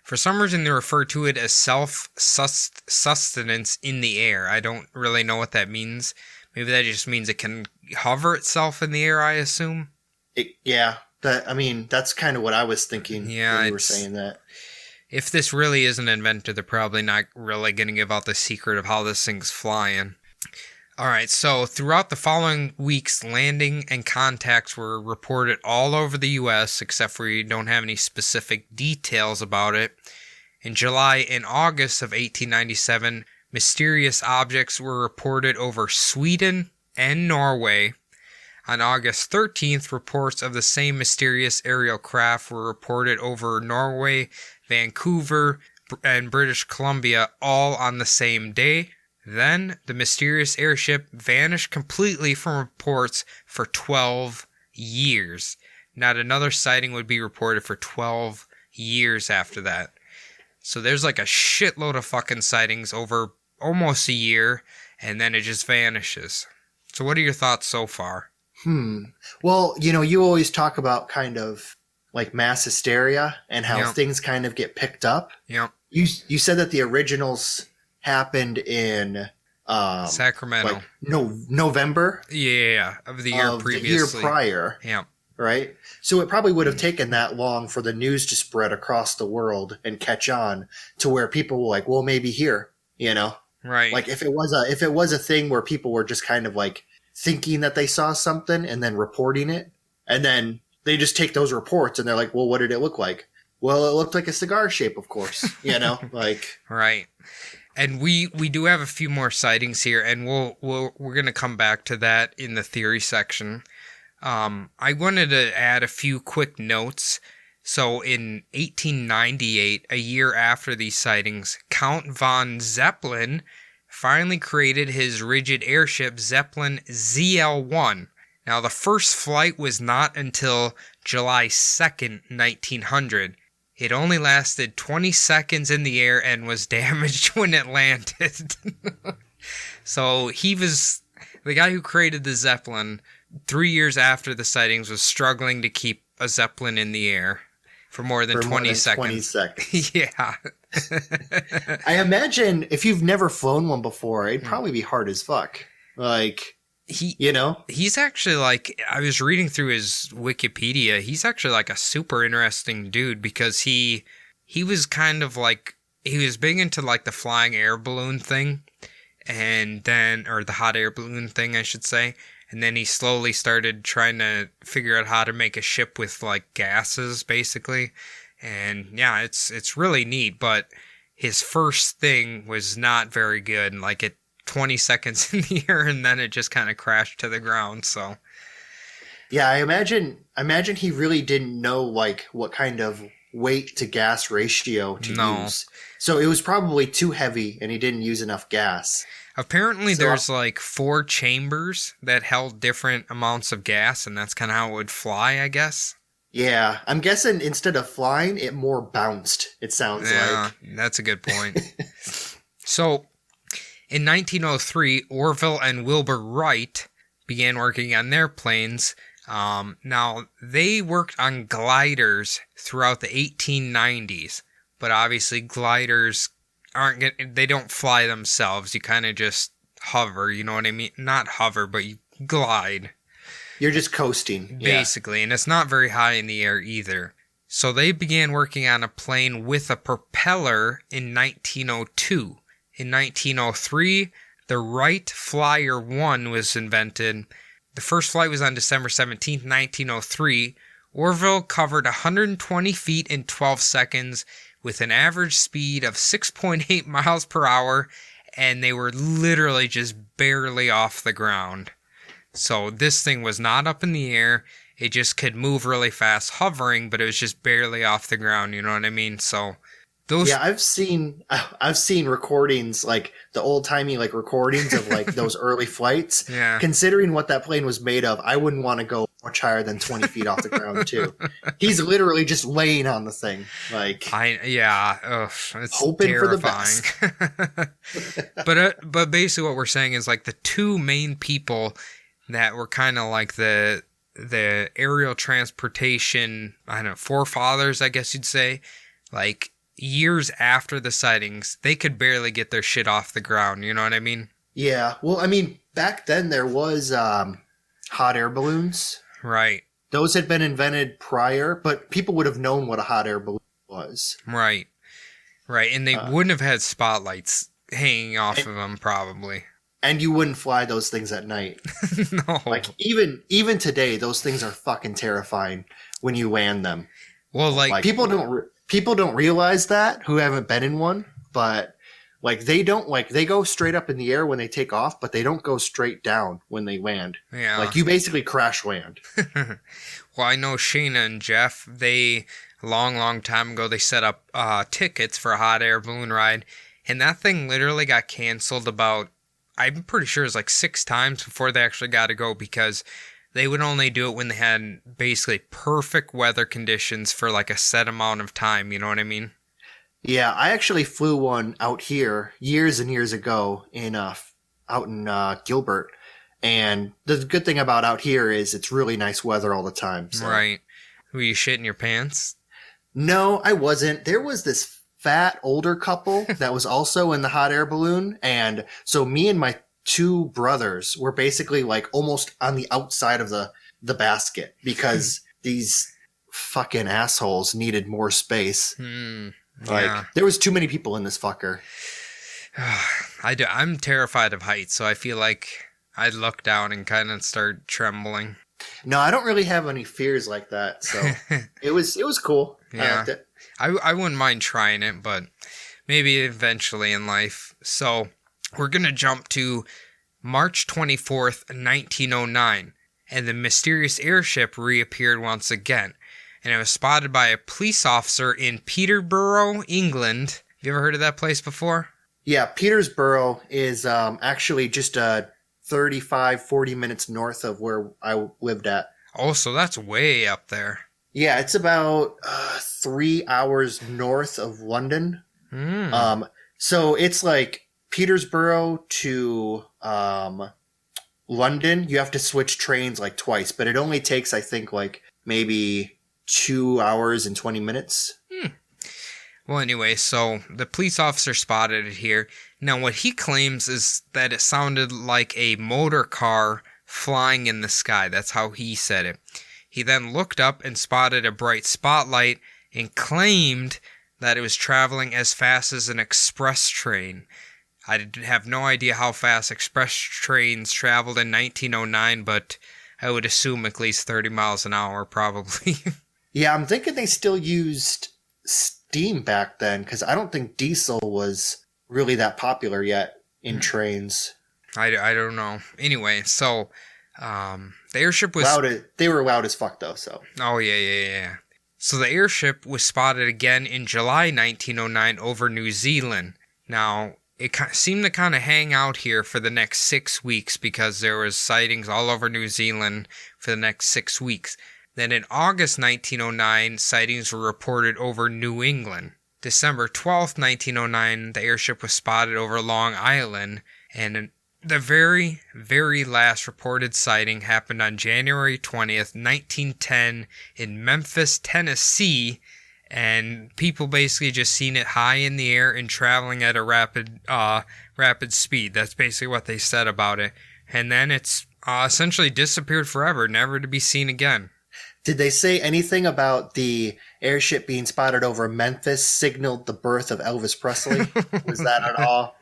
for some reason they refer to it as self-sustenance in the air. I don't really know what that means. Maybe that just means it can hover itself in the air, I assume. That's kind of what I was thinking when you were saying that. If this really is an inventor, they're probably not really going to give out the secret of how this thing's flying. All right, so throughout the following weeks, landing and contacts were reported all over the U.S., except for we don't have any specific details about it. In July and August of 1897, mysterious objects were reported over Sweden and Norway. On August 13th, reports of the same mysterious aerial craft were reported over Norway, Vancouver, and British Columbia, all on the same day. Then, the mysterious airship vanished completely from reports for 12 years. Not another sighting would be reported for 12 years after that. So there's like a shitload of fucking sightings over almost a year, and then it just vanishes. So what are your thoughts so far? Well, you always talk about kind of like mass hysteria and how things kind of get picked up. Yeah. You said that the originals happened in Sacramento. Like November? Yeah, of the year previously. The year prior. Yeah. Right? So it probably would have taken that long for the news to spread across the world and catch on to where people were like, well, maybe here, Right. Like if it was a thing where people were just kind of like thinking that they saw something and then reporting it, and then they just take those reports and they're like, well, what did it look like? Well, it looked like a cigar shape, of course, like. Right. And we do have a few more sightings here, and we're going to come back to that in the theory section. I wanted to add a few quick notes. So in 1898, a year after these sightings, Count von Zeppelin finally created his rigid airship Zeppelin ZL-1. Now, the first flight was not until July 2nd, 1900. It only lasted 20 seconds in the air and was damaged when it landed. So he was the guy who created the Zeppelin. 3 years after the sightings, was struggling to keep a Zeppelin in the air for more than 20 seconds. 20 seconds. Yeah. I imagine if you've never flown one before, it'd probably be hard as fuck. Like, he's actually like, I was reading through his Wikipedia. He's actually like a super interesting dude because he was kind of like, he was big into like the flying air balloon thing, and then, or the hot air balloon thing, I should say. And then he slowly started trying to figure out how to make a ship with like gases, basically. And yeah, it's really neat. But his first thing was not very good. And like 20 seconds in the air, and then it just kind of crashed to the ground. So yeah, I imagine he really didn't know like what kind of weight to gas ratio to use. So it was probably too heavy, and he didn't use enough gas. Apparently there's like 4 chambers that held different amounts of gas, and that's kind of how it would fly, I guess. Yeah, I'm guessing instead of flying, it more bounced, it sounds like. That's a good point. So, in 1903, Orville and Wilbur Wright began working on their planes. Now, they worked on gliders throughout the 1890s, but obviously gliders they don't fly themselves. You kind of just hover, you know what I mean? Not hover, but you glide. You're just coasting. Basically, and it's not very high in the air either. So they began working on a plane with a propeller in 1902. In 1903, the Wright Flyer 1 was invented. The first flight was on December 17, 1903. Orville covered 120 feet in 12 seconds with an average speed of 6.8 miles per hour, and they were literally just barely off the ground. So this thing was not up in the air. It just could move really fast, hovering, but it was just barely off the ground, you know what I mean? So those... Yeah, I've seen recordings, like the old-timey like recordings of like those early flights. Yeah. Considering what that plane was made of, I wouldn't want to go much higher than 20 feet off the ground too. He's literally just laying on the thing. Like it's hoping terrifying. For the best. But basically what we're saying is like the two main people that were kind of like the aerial transportation, I don't know, forefathers, I guess you'd say, like years after the sightings, they could barely get their shit off the ground, you know what I mean? Yeah, well, I mean, back then there was hot air balloons. Right. Those had been invented prior, but people would have known what a hot air balloon was. Right. And they wouldn't have had spotlights hanging off of them, probably. And you wouldn't fly those things at night. No. Like, even today, those things are fucking terrifying when you land them. Well, like people don't realize that who haven't been in one, but like they go straight up in the air when they take off, but they don't go straight down when they land. Yeah. Like you basically crash land. Well, I know Shayna and Jeff, they long time ago, they set up tickets for a hot air balloon ride, and that thing literally got canceled about, I'm pretty sure it was like 6 times before they actually got to go, because they would only do it when they had basically perfect weather conditions for like a set amount of time, you know what I mean? Yeah, I actually flew one out here years and years ago out in Gilbert. And the good thing about out here is it's really nice weather all the time. So. Right. Were you shitting your pants? No, I wasn't. There was this fat older couple that was also in the hot air balloon. And so me and my 2 brothers were basically like almost on the outside of the basket because these fucking assholes needed more space. Like there was too many people in this fucker. I'm terrified of heights, so I feel like I'd look down and kind of start trembling. No, I don't really have any fears like that, so it was cool. Yeah. I liked it. I wouldn't mind trying it, but maybe eventually in life. So we're going to jump to March 24th, 1909, and the mysterious airship reappeared once again, and it was spotted by a police officer in Peterborough, England. Have you ever heard of that place before? Yeah, Peterborough is actually just 40 minutes north of where I lived at. Oh, so that's way up there. Yeah, it's about 3 hours north of London. So it's like Peterborough to London. You have to switch trains like twice, but it only takes, I think, like maybe 2 hours and 20 minutes. Well, anyway, so the police officer spotted it here. Now, what he claims is that it sounded like a motor car flying in the sky. That's how he said it. He then looked up and spotted a bright spotlight and claimed that it was traveling as fast as an express train. I have no idea how fast express trains traveled in 1909, but I would assume at least 30 miles an hour, probably. Yeah, I'm thinking they still used steam back then, because I don't think diesel was really that popular yet in trains. I don't know. Anyway, so the airship was... They were loud as fuck, though, so... Oh, yeah. So the airship was spotted again in July 1909 over New Zealand. Now, it seemed to kind of hang out here for the next 6 weeks because there was sightings all over New Zealand for the next 6 weeks. Then in August 1909, sightings were reported over New England. December 12th, 1909, the airship was spotted over Long Island, and the very, very last reported sighting happened on January 20th, 1910 in Memphis, Tennessee, and people basically just seen it high in the air and traveling at a rapid speed. That's basically what they said about it. And then it's essentially disappeared forever, never to be seen again. Did they say anything about the airship being spotted over Memphis signaled the birth of Elvis Presley? Was that at all?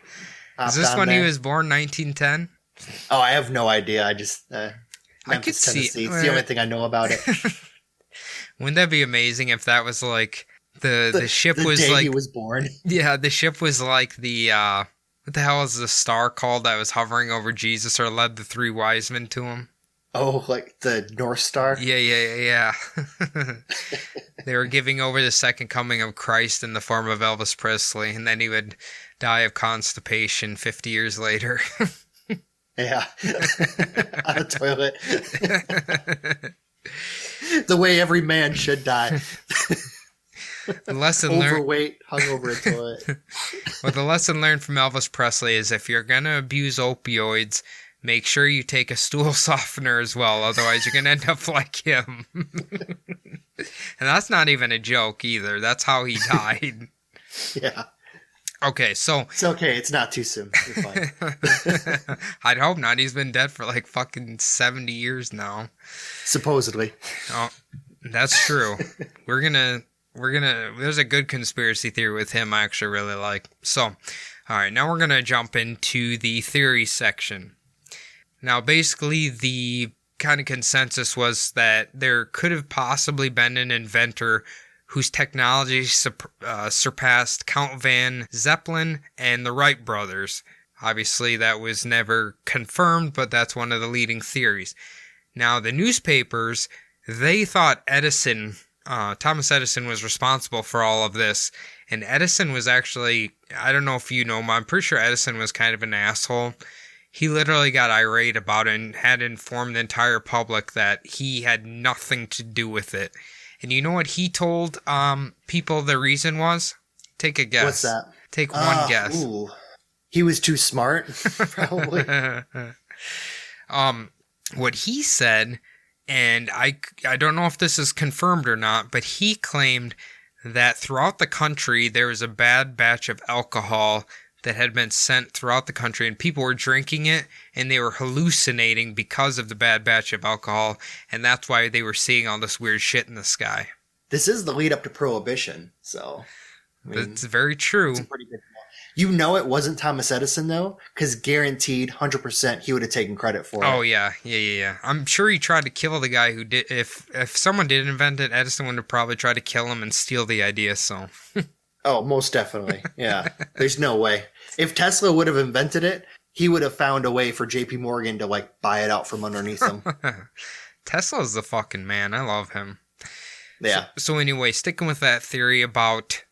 Is this when he was born, 1910? Oh, I have no idea. I just I could Memphis, see Tennessee. It's the only thing I know about it. Wouldn't that be amazing if that was like the ship the was day like he was born? Yeah, the ship was like the what the hell is the star called that was hovering over Jesus or led the three wise men to him? Oh, like the North Star? Yeah. They were giving over the second coming of Christ in the form of Elvis Presley, and then he would die of constipation 50 years later. Yeah. On a toilet. The way every man should die. The lesson learned... Overweight, hung over a toilet. Well, the lesson learned from Elvis Presley is if you're going to abuse opioids, make sure you take a stool softener as well. Otherwise, you're going to end up like him. And that's not even a joke either. That's how he died. Yeah. Okay, so... It's okay. It's not too soon. You're fine. I'd hope not. He's been dead for like fucking 70 years now. Supposedly. Oh, that's true. We're gonna, there's a good conspiracy theory with him I actually really like. So, all right, now we're going to jump into the theory section. Now, basically, the kind of consensus was that there could have possibly been an inventor whose technology surpassed Count Van Zeppelin and the Wright brothers. Obviously, that was never confirmed, but that's one of the leading theories. Now, the newspapers, they thought Thomas Edison was responsible for all of this. And Edison was actually, I don't know if you know him, I'm pretty sure Edison was kind of an asshole. He literally got irate about it and had informed the entire public that he had nothing to do with it. And you know what he told people the reason was? Take a guess. What's that? Take one guess. Ooh. He was too smart, probably. What he said, and I don't know if this is confirmed or not, but he claimed that throughout the country there was a bad batch of alcohol that had been sent throughout the country, and people were drinking it, and they were hallucinating because of the bad batch of alcohol, and that's why they were seeing all this weird shit in the sky. This is the lead up to Prohibition, so... I mean, it's very true. It's a pretty good call. You know it wasn't Thomas Edison, though, because guaranteed 100% he would have taken credit for it. Oh, yeah. I'm sure he tried to kill the guy who did... If someone did invent it, Edison would have probably tried to kill him and steal the idea, so... Oh, most definitely. Yeah. There's no way. If Tesla would have invented it, he would have found a way for JP Morgan to, like, buy it out from underneath him. Tesla's the fucking man. I love him. Yeah. So anyway, sticking with that theory about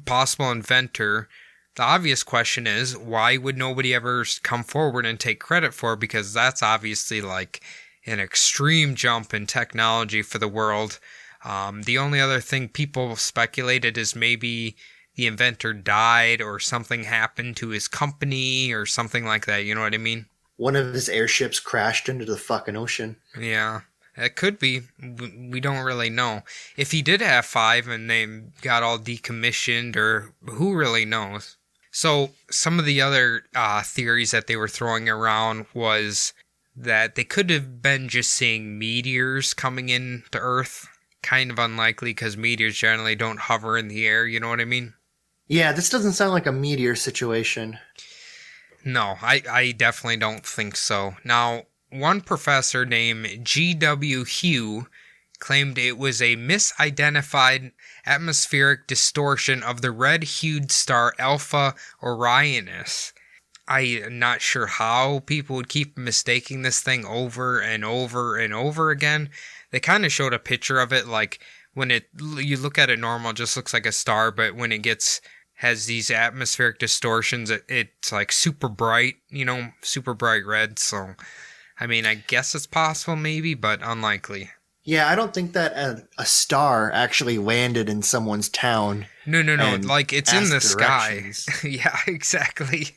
possible inventor, the obvious question is, why would nobody ever come forward and take credit for it? Because that's obviously, like, an extreme jump in technology for the world. The only other thing people speculated is maybe the inventor died or something happened to his company or something like that. You know what I mean? One of his airships crashed into the fucking ocean. Yeah, it could be. We don't really know. If he did have 5 and they got all decommissioned, or who really knows? So some of the other theories that they were throwing around was that they could have been just seeing meteors coming in to Earth. Kind of unlikely because meteors generally don't hover in the air, you know what I mean? Yeah, this doesn't sound like a meteor situation. No, I definitely don't think so. Now, one professor named G.W. Hugh claimed it was a misidentified atmospheric distortion of the red-hued star Alpha Orionis. I'm not sure how people would keep mistaking this thing over and over and over again. They kind of showed a picture of it, like when you look at it normal, it just looks like a star, but when it has these atmospheric distortions, it's like super bright, super bright red. So, I mean, I guess it's possible maybe, but unlikely. Yeah, I don't think that a star actually landed in someone's town. No. Like, it's in the sky. directions. Yeah, exactly.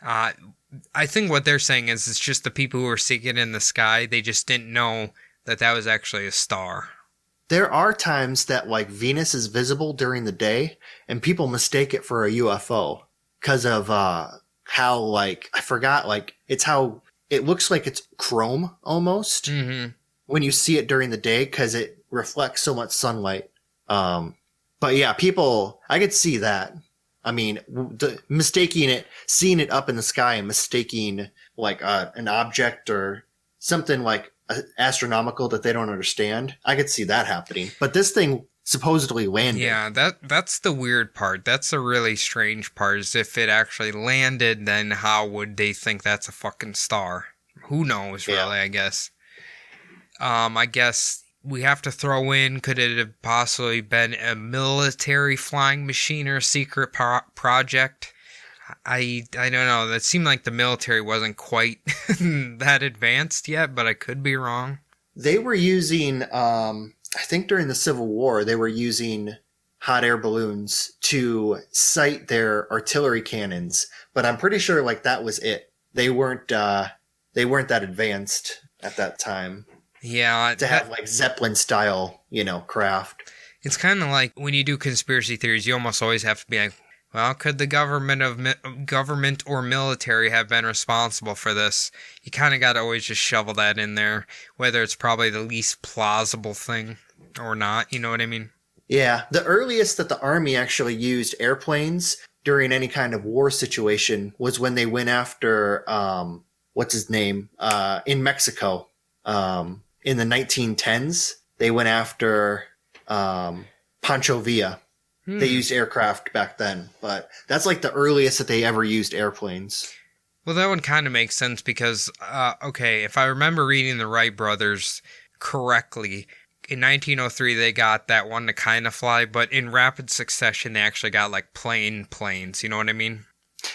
I think what they're saying is it's just the people who were seeing it in the sky, they just didn't know that was actually a star. There are times that, like, Venus is visible during the day, and people mistake it for a UFO because of how, like, I forgot, like, it's how it looks like it's chrome almost. Mm-hmm. When you see it during the day because it reflects so much sunlight. But yeah, people, I could see that. I mean, seeing it up in the sky and mistaking like an object or something like astronomical that they don't understand. I could see that happening. But this thing supposedly landed. Yeah, that's the weird part. That's the really strange part, is if it actually landed, then how would they think that's a fucking star? Who knows, really, I guess. I guess we have to throw in, could it have possibly been a military flying machine or a secret project? I don't know. That seemed like the military wasn't quite that advanced yet, but I could be wrong. They were using, I think during the Civil War, they were using hot air balloons to sight their artillery cannons, but I'm pretty sure like that was it. They weren't that advanced at that time. Yeah. To have like Zeppelin style, craft. It's kind of like when you do conspiracy theories, you almost always have to be like, well, could the government or military have been responsible for this? You kind of got to always just shovel that in there, whether it's probably the least plausible thing or not. You know what I mean? Yeah. The earliest that the Army actually used airplanes during any kind of war situation was when they went after, what's his name, in Mexico. In the 1910s, they went after Pancho Villa. They used aircraft back then, but that's like the earliest that they ever used airplanes. Well, that would kind of make sense because, if I remember reading the Wright brothers correctly, in 1903 they got that one to kind of fly, but in rapid succession they actually got like planes, you know what I mean?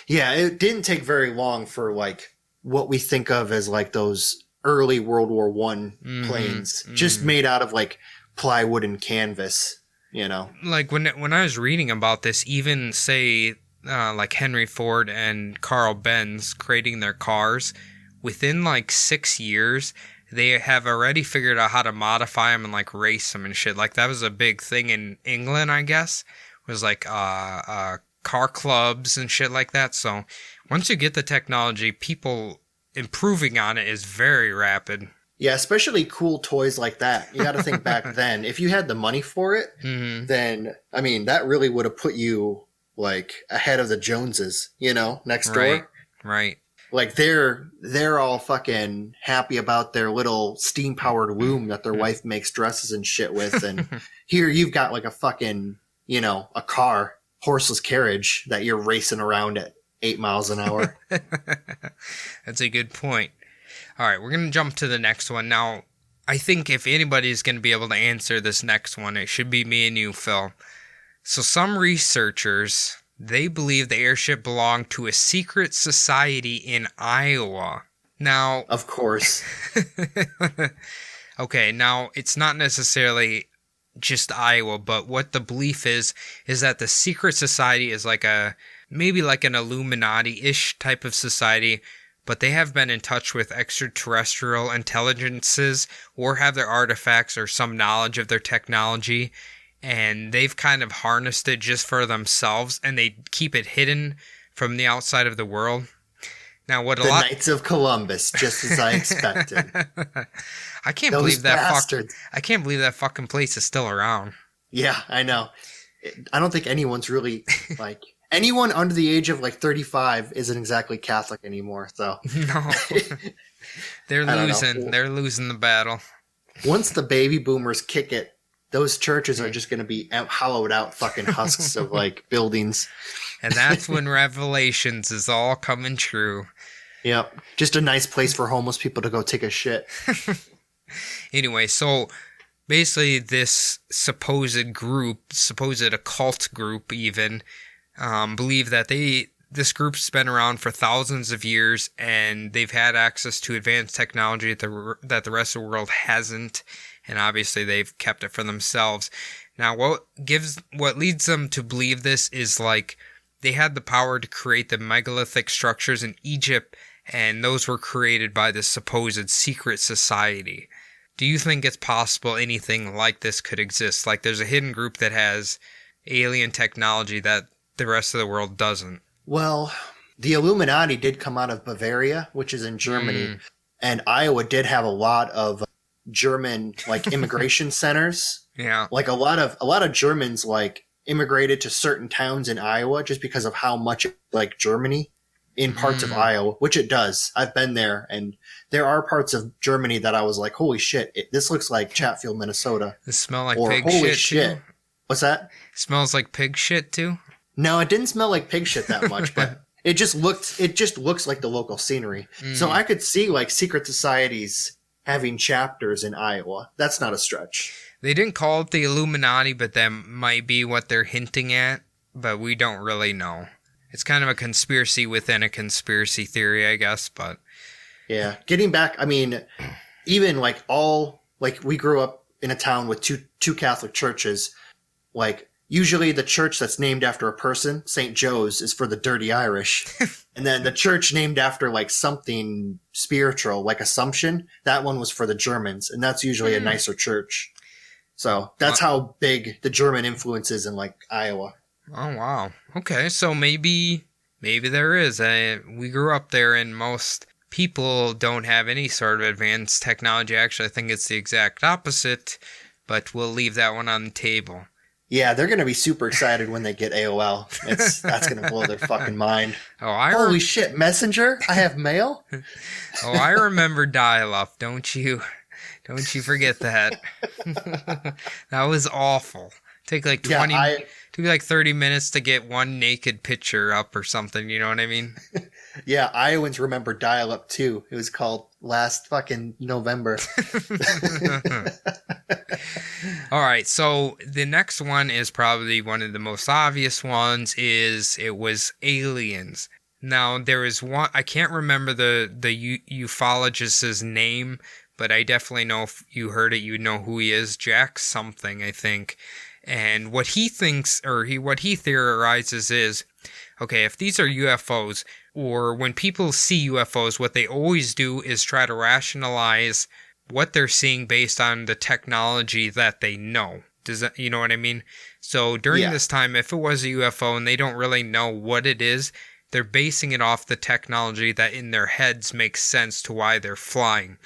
Yeah, it didn't take very long for like what we think of as like those early World War I planes, just made out of like plywood and canvas, Like when I was reading about this, even say like Henry Ford and Carl Benz creating their cars, within like 6 years, they have already figured out how to modify them and like race them and shit. Like that was a big thing in England, I guess, was like car clubs and shit like that. So once you get the technology, people improving on it is very rapid. Yeah, especially cool toys like that. You got to think back then, if you had the money for it, then, I mean, that really would have put you like ahead of the Joneses, next door. Right. Like they're all fucking happy about their little steam powered loom that their wife makes dresses and shit with. And here you've got like a fucking, a car, horseless carriage that you're racing around at 8 miles an hour. That's a good point. All right, we're going to jump to the next one. Now, I think if anybody's going to be able to answer this next one, it should be me and you, Phil. So some researchers, they believe the airship belonged to a secret society in Iowa. Now, of course. Okay, now it's not necessarily just Iowa, but what the belief is that the secret society is like maybe like an Illuminati-ish type of society, but they have been in touch with extraterrestrial intelligences or have their artifacts or some knowledge of their technology, and they've kind of harnessed it just for themselves, and they keep it hidden from the outside of the world. Now, what the Knights of Columbus, just as I expected. I can't believe that fucking place is still around. Yeah, I know. I don't think anyone's really like anyone under the age of like 35 isn't exactly Catholic anymore. So No. They're losing. They're losing the battle. Once the baby boomers kick it, those churches are just going to be hollowed out fucking husks of like buildings. And that's when Revelations is all coming true. Yep. Just a nice place for homeless people to go take a shit. Anyway, so basically this supposed occult group even, believe that this group's been around for thousands of years and they've had access to advanced technology that the rest of the world hasn't, and obviously they've kept it for themselves. Now, what leads them to believe this is like they had the power to create the megalithic structures in Egypt, and those were created by this supposed secret society. Do you think it's possible anything like this could exist? Like there's a hidden group that has alien technology that the rest of the world doesn't? Well, the Illuminati did come out of Bavaria, which is in Germany, and Iowa did have a lot of German like immigration centers. Yeah. Like a lot of Germans like immigrated to certain towns in Iowa just because of how much like Germany in parts of Iowa, which it does. I've been there, and there are parts of Germany that I was like, holy shit, this looks like Chatfield, Minnesota. Does it smell like Or pig holy shit too? What's that? Smells like pig shit too? No, it didn't smell like pig shit that much, but it just looks like the local scenery. So I could see like secret societies having chapters in Iowa. That's not a stretch. They didn't call it the Illuminati, but that might be what they're hinting at, but we don't really know. It's kind of a conspiracy within a conspiracy theory, I guess, but yeah, getting back, I mean, even like we grew up in a town with two Catholic churches. Like usually the church that's named after a person, St. Joe's, is for the dirty Irish. And then the church named after like something spiritual, like Assumption, that one was for the Germans. And that's usually a nicer church. So that's how big the German influence is in like Iowa. Oh, wow. Okay, so maybe there is. We grew up there and most people don't have any sort of advanced technology. Actually, I think it's the exact opposite, but we'll leave that one on the table. Yeah, they're going to be super excited when they get AOL. That's going to blow their fucking mind. Holy shit, Messenger? I have mail? Oh, I remember dial-up. Don't you forget that. That was awful. Take like 30 minutes to get one naked picture up or something, you know what I mean? Yeah, Iowans remember dial-up too. It was called last fucking November. All right, so the next one is probably one of the most obvious ones. It was aliens. Now, there is one, I can't remember the ufologist's name, but I definitely know if you heard it, you know who he is. Jack something, I think. And what he thinks, or what he theorizes is, okay, if these are UFOs, or when people see UFOs, what they always do is try to rationalize what they're seeing based on the technology that they know. Does that, you know what I mean? So during this time, if it was a UFO and they don't really know what it is, they're basing it off the technology that in their heads makes sense to why they're flying.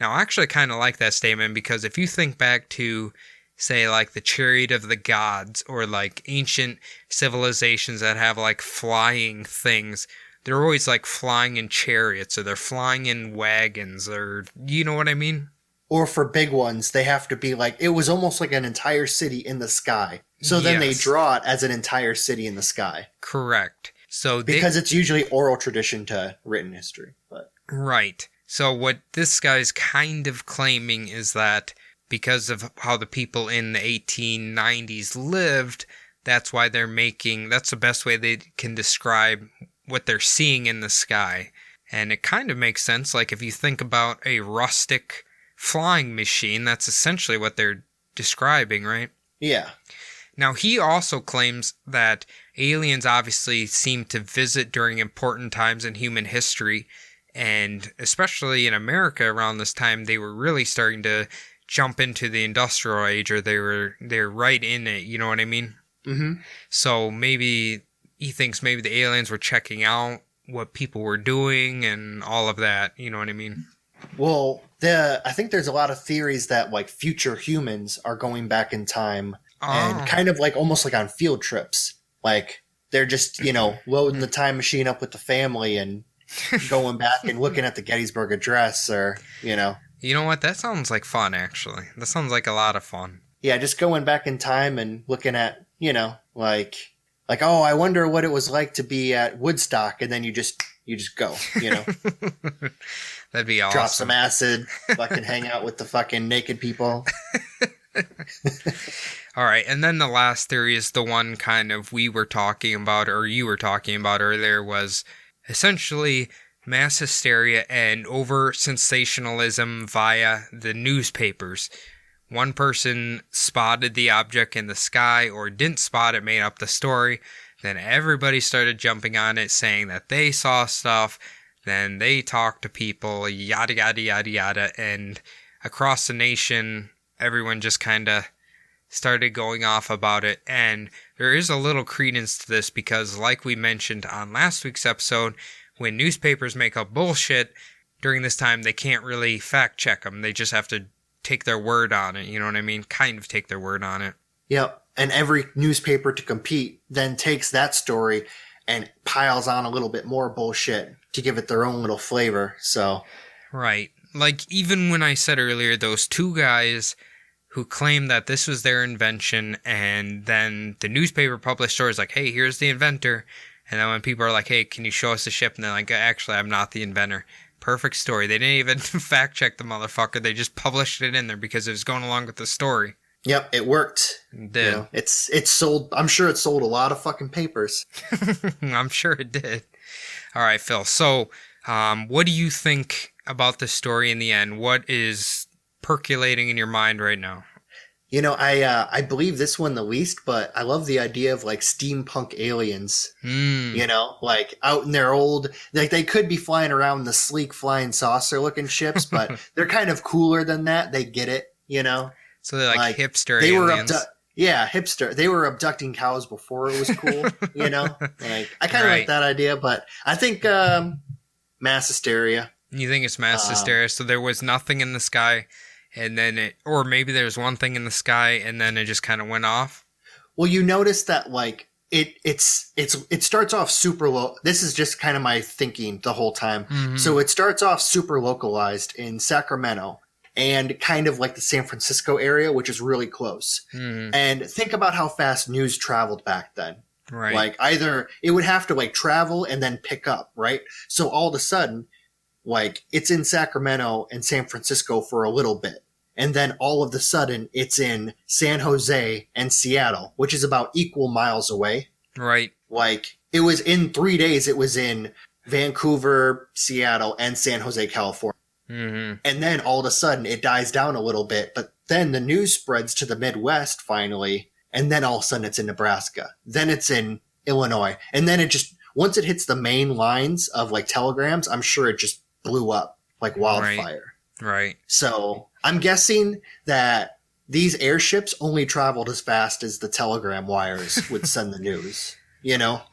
Now, I actually kind of like that statement because if you think back to, say, like the Chariot of the Gods or like ancient civilizations that have like flying things, they're always like flying in chariots or they're flying in wagons or, you know what I mean? Or for big ones, they have to be like, it was almost like an entire city in the sky. So then they draw it as an entire city in the sky. Correct. So because it's usually oral tradition to written history. But right. So what this guy's kind of claiming is that because of how the people in the 1890s lived, that's the best way they can describe what they're seeing in the sky. And it kind of makes sense. Like if you think about a rustic flying machine, that's essentially what they're describing, right? Yeah. Now, he also claims that aliens obviously seem to visit during important times in human history. And especially in America around this time, they were really starting to jump into the industrial age, or they're right in it, you know what I mean? Mm-hmm. So maybe he thinks maybe the aliens were checking out what people were doing and all of that, you know what I mean? Well, I think there's a lot of theories that like future humans are going back in time and kind of like almost like on field trips. Like they're just, loading the time machine up with the family and going back and looking at the Gettysburg Address or. You know what? That sounds like fun, actually. That sounds like a lot of fun. Yeah, just going back in time and looking at, like, oh, I wonder what it was like to be at Woodstock, and then you just go, That'd be awesome. Drop some acid, fucking hang out with the fucking naked people. All right, and then the last theory is the one kind of we were talking about, or you were talking about earlier, was essentially mass hysteria and over sensationalism via the newspapers. One person spotted the object in the sky or didn't spot it, made up the story. Then everybody started jumping on it, saying that they saw stuff. Then they talked to people, yada, yada, yada, yada. And across the nation, everyone just kind of started going off about it. And there is a little credence to this because, like we mentioned on last week's episode, when newspapers make up bullshit during this time, they can't really fact check them. They just have to take their word on it. You know what I mean? Kind of take their word on it. Yep. And every newspaper to compete then takes that story and piles on a little bit more bullshit to give it their own little flavor. So, right. Like, even when I said earlier, those two guys who claimed that this was their invention, and then the newspaper published stories like, hey, here's the inventor. And then when people are like, hey, can you show us the ship? And they're like, actually, I'm not the inventor. Perfect story. They didn't even fact check the motherfucker. They just published it in there because it was going along with the story. Yep, it worked. It did. It's sold. I'm sure it sold a lot of fucking papers. I'm sure it did. All right, Phil. So, what do you think about the story in the end? What is percolating in your mind right now? I believe this one the least, but I love the idea of like steampunk aliens. Like out in their old, like they could be flying around the sleek flying saucer looking ships, but they're kind of cooler than that. They get it, So they're like hipster they aliens. Hipster. They were abducting cows before it was cool, Like I kind of like that idea, but I think mass hysteria. You think it's mass hysteria? So there was nothing in the sky, and then or maybe there was one thing in the sky, and then it just kind of went off. Well, you notice that like it starts off super low. This is just kind of my thinking the whole time. Mm-hmm. So it starts off super localized in Sacramento. And kind of like the San Francisco area, which is really close. Mm. And think about how fast news traveled back then. Right. Like either it would have to like travel and then pick up, right? So all of a sudden, like it's in Sacramento and San Francisco for a little bit. And then all of a sudden it's in San Jose and Seattle, which is about equal miles away. Right. Like it was in 3 days, it was in Vancouver, Seattle, and San Jose, California. Mm-hmm. And then all of a sudden it dies down a little bit, but then the news spreads to the Midwest finally, and then all of a sudden it's in Nebraska. Then it's in Illinois. And then it just, once it hits the main lines of like telegrams, I'm sure it just blew up like wildfire. Right. So I'm guessing that these airships only traveled as fast as the telegram wires would send the news,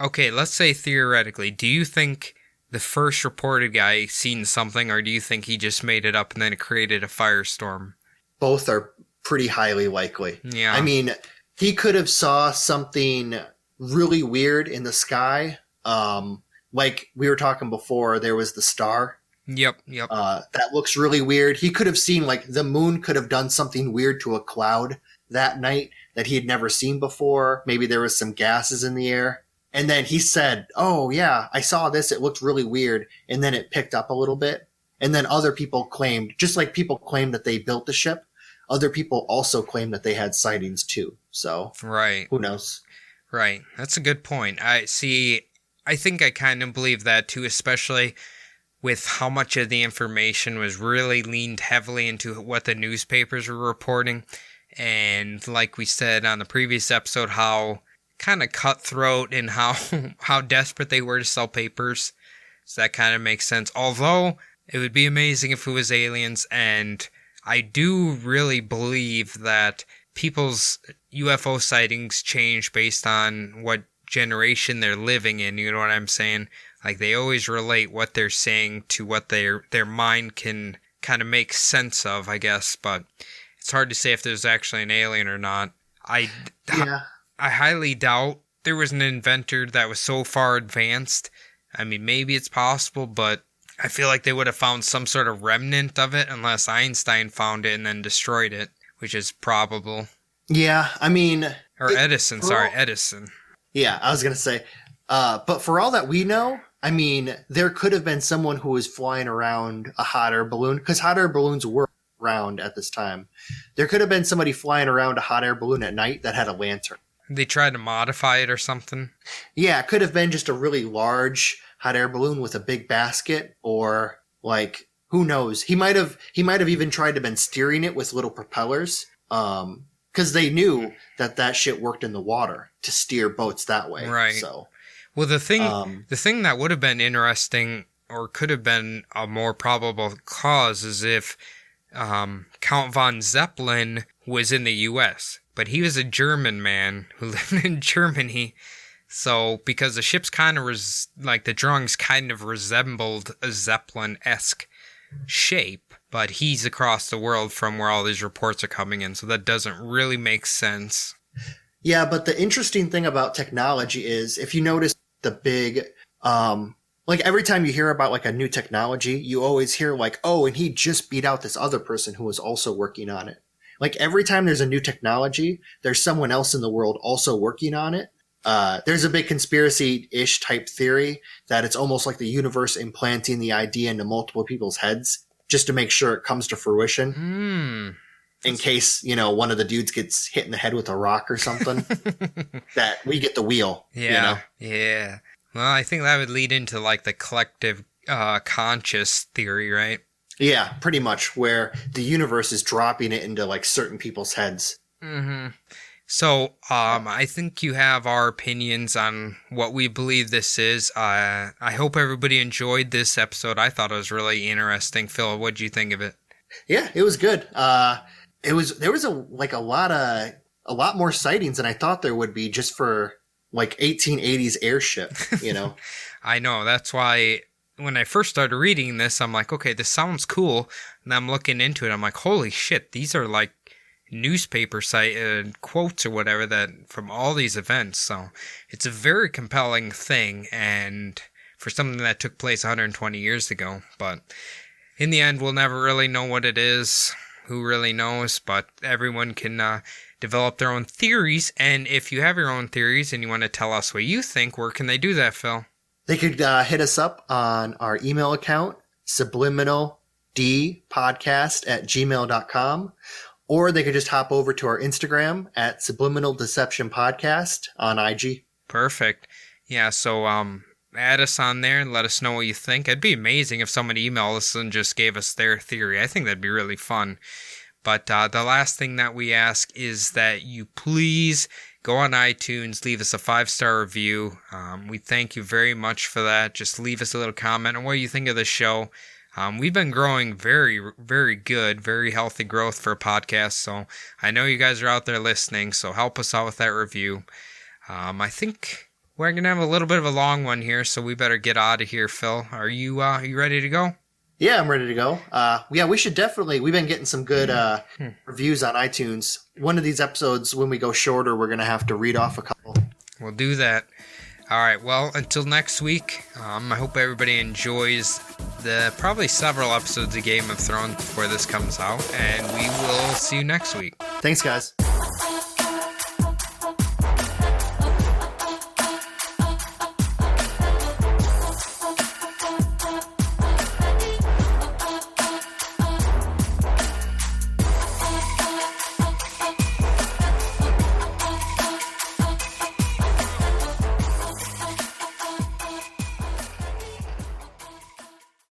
Okay, let's say theoretically, do you think the first reported guy seen something, or do you think he just made it up and then it created a firestorm? Both are pretty highly likely. Yeah. I mean, he could have saw something really weird in the sky. Like we were talking before, there was the star. Yep. That looks really weird. He could have seen like the moon could have done something weird to a cloud that night that he had never seen before. Maybe there was some gases in the air. And then he said, oh, yeah, I saw this. It looked really weird. And then it picked up a little bit. And then other people claimed, just like people claimed that they built the ship, other people also claimed that they had sightings too. So, right. Who knows? Right. That's a good point. I think I kind of believe that too, especially with how much of the information was really leaned heavily into what the newspapers were reporting. And like we said on the previous episode, how kind of cutthroat and how desperate they were to sell papers. So that kind of makes sense. Although it would be amazing if it was aliens, and I do really believe that people's UFO sightings change based on what generation they're living in. You know what I'm saying? Like they always relate what they're saying to what their mind can kind of make sense of, I guess. But it's hard to say if there's actually an alien or not. I Yeah. I highly doubt there was an inventor that was so far advanced. I mean, maybe it's possible, but I feel like they would have found some sort of remnant of it unless Einstein found it and then destroyed it, which is probable. Yeah, I mean... Or Edison, Edison. Yeah, I was going to say, but for all that we know, I mean, there could have been someone who was flying around a hot air balloon, because hot air balloons were around at this time. There could have been somebody flying around a hot air balloon at night that had a lantern. They tried to modify it or something? Yeah, it could have been just a really large hot air balloon with a big basket, or like, who knows? He might have even tried to been steering it with little propellers, because they knew that shit worked in the water to steer boats that way. Right. So, well, the thing that would have been interesting, or could have been a more probable cause, is if Count von Zeppelin was in the U.S., but he was a German man who lived in Germany. So, because the ships kind of the drawings kind of resembled a Zeppelin-esque shape, but he's across the world from where all these reports are coming in, so that doesn't really make sense. Yeah, but the interesting thing about technology is, if you notice the big, like every time you hear about like a new technology, you always hear like, oh, and he just beat out this other person who was also working on it. Like every time there's a new technology, there's someone else in the world also working on it. There's a big conspiracy-ish type theory that it's almost like the universe implanting the idea into multiple people's heads just to make sure it comes to fruition. In case, one of the dudes gets hit in the head with a rock or something, that we get the wheel. Yeah. Yeah. Well, I think that would lead into like the collective conscious theory, right? Yeah, pretty much, where the universe is dropping it into like certain people's heads. Mm-hmm. So, I think you have our opinions on what we believe this is. I hope everybody enjoyed this episode. I thought it was really interesting. Phil, what did you think of it? Yeah, it was good. There was a lot more sightings than I thought there would be just for like 1880s airship, I know. That's why when I first started reading this, I'm like, okay, this sounds cool. And I'm looking into it. I'm like, holy shit, these are like newspaper site quotes or whatever that from all these events. So it's a very compelling thing, and for something that took place 120 years ago. But in the end, we'll never really know what it is. Who really knows? But everyone can develop their own theories. And if you have your own theories and you want to tell us what you think, where can they do that, Phil? They could hit us up on our email account, subliminaldpodcast@gmail.com. Or they could just hop over to our Instagram at Subliminal Deception Podcast on IG. Perfect. Yeah, so add us on there and let us know what you think. It'd be amazing if somebody emailed us and just gave us their theory. I think that'd be really fun. But the last thing that we ask is that you please go on iTunes, leave us a 5-star review. We thank you very much for that. Just leave us a little comment on what you think of the show. We've been growing very, very good, very healthy growth for a podcast, so I know you guys are out there listening, so help us out with that review. I think we're going to have a little bit of a long one here, so we better get out of here, Phil. Are you ready to go? Yeah, I'm ready to go. We should definitely, we've been getting some good reviews on iTunes. One of these episodes, when we go shorter, we're going to have to read off a couple. We'll do that. All right, well, until next week, I hope everybody enjoys the probably several episodes of Game of Thrones before this comes out, and we will see you next week. Thanks, guys.